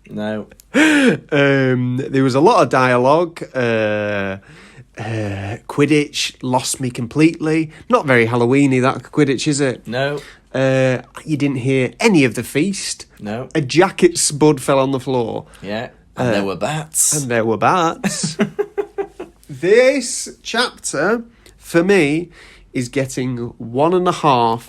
Speaker 3: No.
Speaker 1: There was a lot of dialogue. Quidditch lost me completely. Not very Halloweeny, that Quidditch, is it?
Speaker 3: No.
Speaker 1: You didn't hear any of the feast.
Speaker 3: No.
Speaker 1: A jacket spud fell on the floor.
Speaker 3: Yeah. And there were bats.
Speaker 1: And there were bats. This chapter, for me, is getting 1.5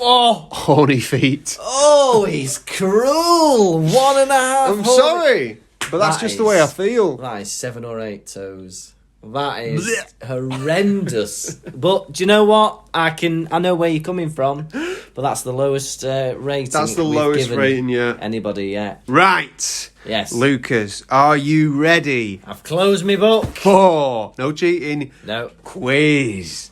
Speaker 1: horny feet.
Speaker 3: Oh, he's cruel. 1.5.
Speaker 1: I'm sorry, but that's just the way I feel.
Speaker 3: That is 7 or 8 toes. That is horrendous. But do you know what? I know where you're coming from. but that's the lowest rating.
Speaker 1: That's the
Speaker 3: we've
Speaker 1: lowest
Speaker 3: given
Speaker 1: rating yet.
Speaker 3: Anybody yet?
Speaker 1: Right.
Speaker 3: Yes.
Speaker 1: Lucas, are you ready
Speaker 3: I've closed my book.
Speaker 1: for, no cheating,
Speaker 3: No.
Speaker 1: quiz?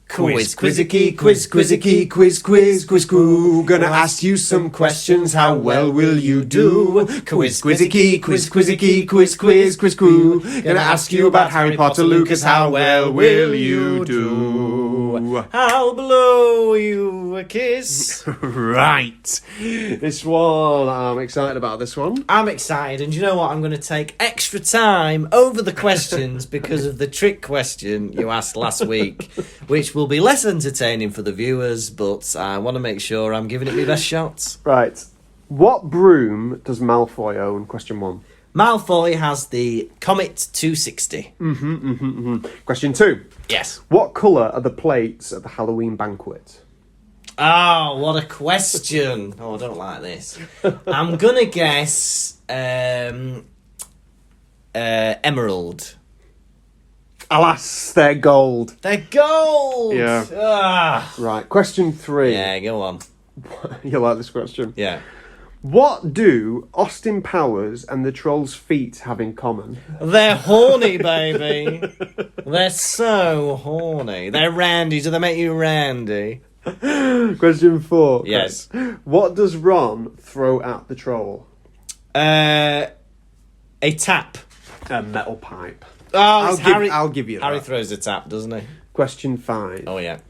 Speaker 3: Quiz,
Speaker 1: quizzicky, quiz, quizzicky, quiz, quiz, quiz, quiz. Gonna ask you some questions, how well will you do? Quiz, quizzicky, quiz, quizzicky, quiz, quiz, quiz, quiz. Gonna ask you about Harry Potter, Lucas, how well will you do?
Speaker 3: I'll blow you a kiss.
Speaker 1: Right. This one, I'm excited about this one.
Speaker 3: I'm excited, and you know what? I'm going to take extra time over the questions because of the trick question you asked last week, which will be less entertaining for the viewers, but I want to make sure I'm giving it my best shots.
Speaker 1: Right. What broom does Malfoy own? Question 1.
Speaker 3: Malfoy has the Comet 260.
Speaker 1: Question 2.
Speaker 3: Yes.
Speaker 1: What colour are the plates at the Halloween banquet?
Speaker 3: Oh, what a question. Oh, I don't like this. I'm going to guess emerald.
Speaker 1: Alas, they're gold.
Speaker 3: They're gold!
Speaker 1: Yeah.
Speaker 3: Ah.
Speaker 1: Right. Question 3.
Speaker 3: Yeah, go on.
Speaker 1: You like this question?
Speaker 3: Yeah.
Speaker 1: What do Austin Powers and the Troll's feet have in common?
Speaker 3: They're horny, baby. They're so horny. They're randy. Do they make you randy?
Speaker 1: Question 4.
Speaker 3: Yes.
Speaker 1: What does Ron throw at the troll?
Speaker 3: A tap.
Speaker 1: A metal pipe.
Speaker 3: Oh,
Speaker 1: I'll give you that.
Speaker 3: Harry throws a tap, doesn't he?
Speaker 1: Question 5.
Speaker 3: Oh, yeah.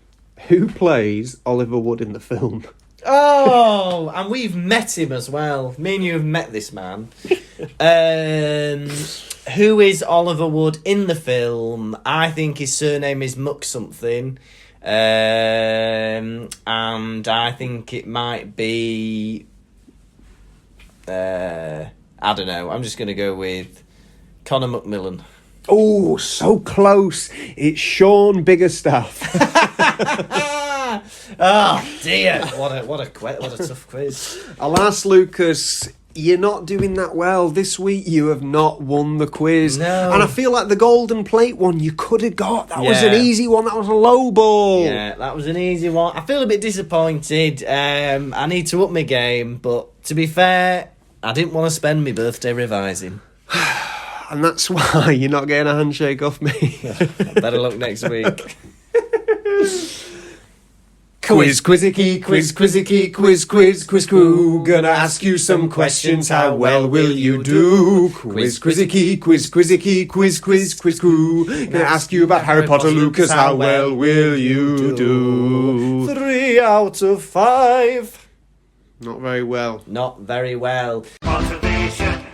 Speaker 1: Who plays Oliver Wood in the film?
Speaker 3: Oh, and we've met him as well. Me and you have met this man. Who is Oliver Wood in the film? I think his surname is Muck something. And I think it might be... I don't know. I'm just going to go with Conor McMillan.
Speaker 1: Oh, so close. It's Sean Biggerstaff.
Speaker 3: Oh dear! What a tough quiz.
Speaker 1: Alas, Lucas, you're not doing that well. This week you have not won the quiz.
Speaker 3: No.
Speaker 1: And I feel like the golden plate one you could have got. That was
Speaker 3: Yeah.
Speaker 1: an easy one. That was a low ball.
Speaker 3: Yeah, that was an easy one. I feel a bit disappointed. I need to up my game, but to be fair, I didn't want to spend my birthday revising.
Speaker 1: And that's why you're not getting a handshake off me.
Speaker 3: Better luck next week.
Speaker 1: Quiz, quizzicky, quiz, quizzicky, quiz, quiz, quiz, quiz. Gonna ask you some questions, how well will you do? Quiz, quizzicky, quiz, quizzicky, quiz, quiz, quiz, quiz. Gonna ask you about Harry Potter, Lucas, how well will you do?
Speaker 3: 3 out of 5.
Speaker 1: Not very well.
Speaker 3: Not very well.
Speaker 2: Pottervision.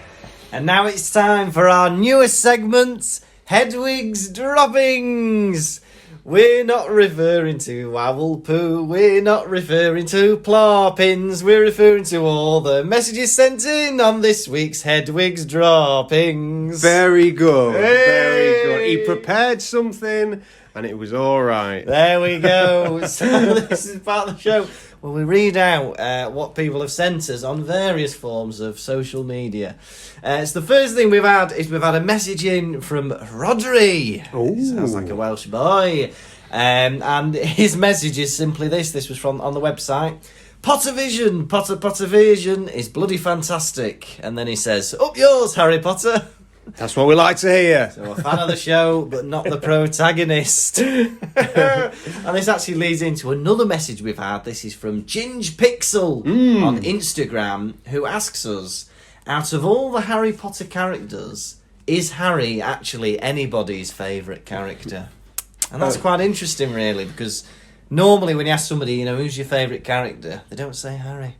Speaker 3: And now it's time for our newest segment, Hedwig's Droppings. We're not referring to Wowelpoo, we're not referring to Plarpins, we're referring to all the messages sent in on this week's Hedwig's Droppings.
Speaker 1: Very good. Very
Speaker 3: Hey!
Speaker 1: good. He prepared something and it was all right.
Speaker 3: There we go. So this is part of the show where we read out what people have sent us on various forms of social media. So the first thing we've had a message in from Rodri.
Speaker 1: Ooh.
Speaker 3: Sounds like a Welsh boy. And his message is simply this. This was from on the website. Pottervision, Pottervision is bloody fantastic. And then he says, up yours, Harry Potter.
Speaker 1: That's what we like to hear.
Speaker 3: So a fan of the show, but not the protagonist. And this actually leads into another message we've had. This is from Ginge Pixel on Instagram, who asks us, out of all the Harry Potter characters, is Harry actually anybody's favourite character? And that's quite interesting, really, because normally when you ask somebody, who's your favourite character, they don't say Harry.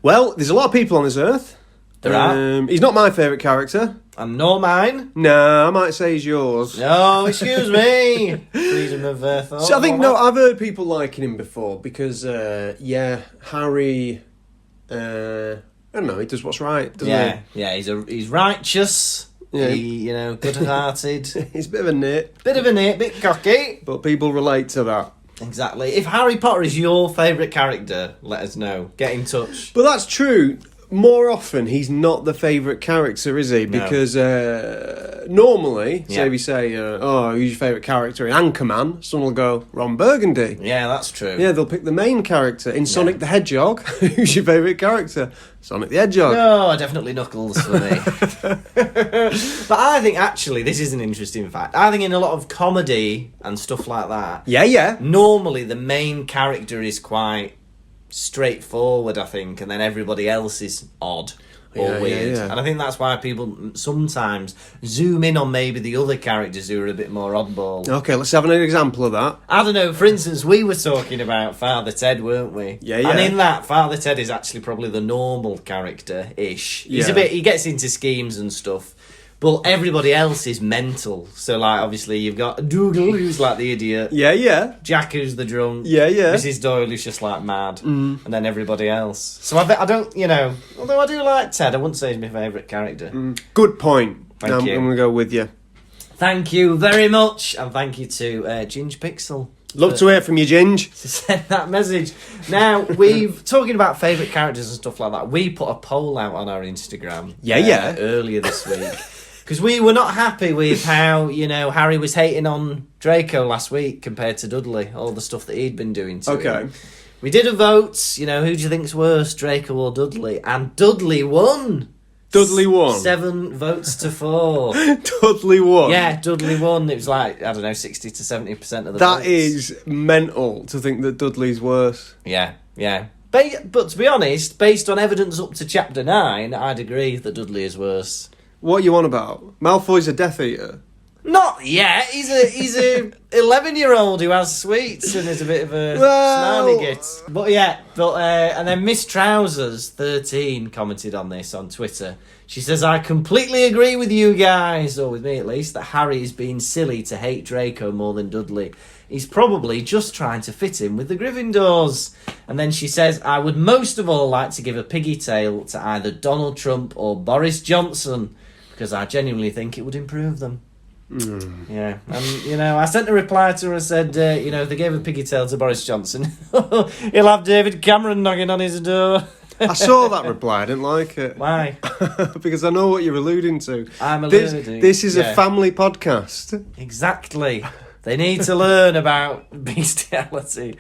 Speaker 1: Well, there's a lot of people on this earth.
Speaker 3: There are.
Speaker 1: He's not my favourite character.
Speaker 3: And nor mine.
Speaker 1: No, I might say he's yours.
Speaker 3: No, excuse me. Freedom of thought.
Speaker 1: So I think, I've heard people liking him before because, Harry, I don't know, he does what's right, doesn't he?
Speaker 3: Yeah, he's righteous.
Speaker 1: Yeah.
Speaker 3: Good-hearted.
Speaker 1: He's a bit of a nit.
Speaker 3: Bit of a nit, bit cocky.
Speaker 1: But people relate to that.
Speaker 3: Exactly. If Harry Potter is your favourite character, let us know. Get in touch.
Speaker 1: But that's true. more often he's not the favourite character, is he?
Speaker 3: No.
Speaker 1: Because normally,
Speaker 3: Yeah.
Speaker 1: say we say, who's your favourite character in Anchorman? Someone will go, Ron Burgundy.
Speaker 3: Yeah, that's true.
Speaker 1: Yeah, they'll pick the main character. In Sonic the Hedgehog, who's your favourite character? Sonic the Hedgehog.
Speaker 3: No, definitely Knuckles for me. But I think, actually, this is an interesting fact. I think in a lot of comedy and stuff like that,
Speaker 1: Yeah.
Speaker 3: normally the main character is quite straightforward, I think, and then everybody else is odd or
Speaker 1: Yeah,
Speaker 3: weird.
Speaker 1: yeah.
Speaker 3: And I think that's why people sometimes zoom in on maybe the other characters who are a bit more oddball.
Speaker 1: Okay, let's have an example of that.
Speaker 3: I don't know, for instance, we were talking about Father Ted, weren't we?
Speaker 1: Yeah.
Speaker 3: And in that, Father Ted is actually probably the normal character-ish. He's
Speaker 1: Yeah.
Speaker 3: he gets into schemes and stuff, but everybody else is mental. So, like, obviously, you've got Dougal, who's like the idiot,
Speaker 1: Yeah.
Speaker 3: Jack, who's the drunk,
Speaker 1: Yeah.
Speaker 3: Mrs. Doyle, who's just like mad, and then everybody else. So I don't, although I do like Ted, I wouldn't say he's my favourite character.
Speaker 1: Good point.
Speaker 3: Thank you.
Speaker 1: I'm going to go with you.
Speaker 3: Thank you very much, and thank you to Ginge Pixel.
Speaker 1: Love to hear from you, Ginge.
Speaker 3: To send that message. Now, we've talking about favourite characters and stuff like that. We put a poll out on our Instagram.
Speaker 1: Yeah.
Speaker 3: Earlier this week. Because we were not happy with how, Harry was hating on Draco last week compared to Dudley, all the stuff that he'd been doing to him. We did a vote, who do you think's worse, Draco or Dudley? And Dudley won.
Speaker 1: Dudley won.
Speaker 3: 7 votes to 4.
Speaker 1: Dudley won.
Speaker 3: Yeah, Dudley won. It was like, I don't know, 60 to 70% of the
Speaker 1: That
Speaker 3: votes.
Speaker 1: is mental to think that Dudley's worse.
Speaker 3: Yeah. But to be honest, based on evidence up to chapter 9, I'd agree that Dudley is worse.
Speaker 1: What are you on about? Malfoy's a Death Eater.
Speaker 3: Not yet. He's a 11-year-old who has sweets and is a bit of a snarly git. But and then Miss Trousers 13 commented on this on Twitter. She says, "I completely agree with you guys, or with me at least, that Harry is being silly to hate Draco more than Dudley. He's probably just trying to fit in with the Gryffindors." And then she says, "I would most of all like to give a piggy tail to either Donald Trump or Boris Johnson, because I genuinely think it would improve them." Yeah, and I sent a reply to her and said, if they gave a piggy tail to Boris Johnson, he'll have David Cameron knocking on his door.
Speaker 1: I saw that reply. I didn't like it.
Speaker 3: Why?
Speaker 1: Because I know what you're alluding to.
Speaker 3: I'm alluding.
Speaker 1: This is
Speaker 3: yeah.
Speaker 1: a family podcast.
Speaker 3: Exactly. They need to learn about bestiality.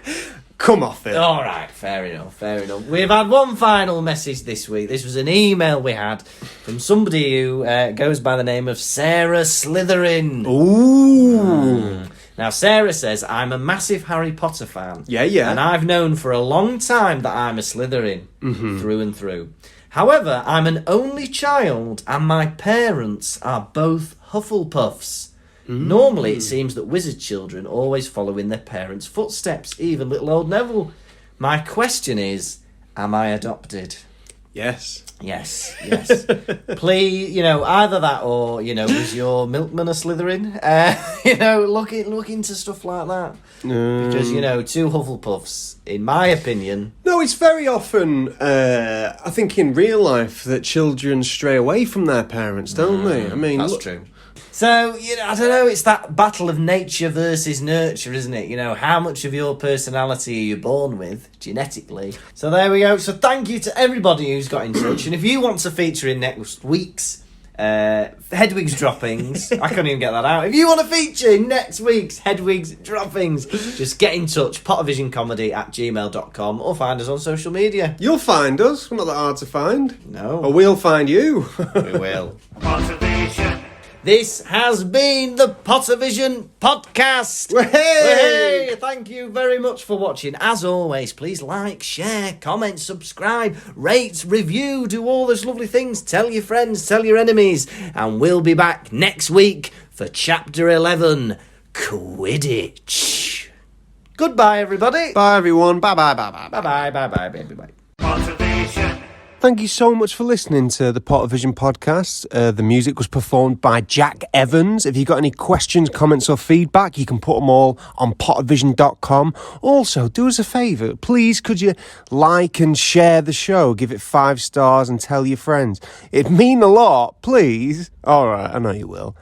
Speaker 1: Come off it.
Speaker 3: All right, fair enough. We've had one final message this week. This was an email we had from somebody who goes by the name of Sarah Slytherin.
Speaker 1: Ooh.
Speaker 3: Now, Sarah says, "I'm a massive Harry Potter fan.
Speaker 1: Yeah.
Speaker 3: And I've known for a long time that I'm a Slytherin, through and through. However, I'm an only child and my parents are both Hufflepuffs. Normally, it seems that wizard children always follow in their parents' footsteps, even little old Neville. My question is, am I adopted?"
Speaker 1: Yes.
Speaker 3: Yes. Please, either that or, was your milkman a Slytherin? Look into stuff like that. Because, 2 Hufflepuffs, in my opinion...
Speaker 1: No, it's very often, I think in real life, that children stray away from their parents, don't they? I mean,
Speaker 3: That's true. So, I don't know, it's that battle of nature versus nurture, isn't it? How much of your personality are you born with, genetically? So there we go. So thank you to everybody who's got in touch. And if you want to feature in next week's Hedwig's Droppings, I couldn't even get that out. If you want to feature in next week's Hedwig's Droppings, just get in touch, pottervisioncomedy@gmail.com, or find us on social media.
Speaker 1: You'll find us. We're not that hard to find.
Speaker 3: No.
Speaker 1: Or we'll find you.
Speaker 3: We will.
Speaker 2: Pottervision.
Speaker 3: This has been the Pottervision podcast.
Speaker 1: Hey!
Speaker 3: Thank you very much for watching. As always, please like, share, comment, subscribe, rate, review, do all those lovely things. Tell your friends, tell your enemies. And we'll be back next week for Chapter 11, Quidditch. Goodbye, everybody.
Speaker 1: Bye, everyone. Bye-bye.
Speaker 3: Bye-bye, baby, bye.
Speaker 2: Pottervision.
Speaker 1: Thank you so much for listening to the Pottervision podcast. The music was performed by Jack Evans. If you've got any questions, comments or feedback, you can put them all on pottervision.com. Also, do us a favour. Please, could you like and share the show? Give it 5 stars and tell your friends. It'd mean a lot, please. All right, I know you will.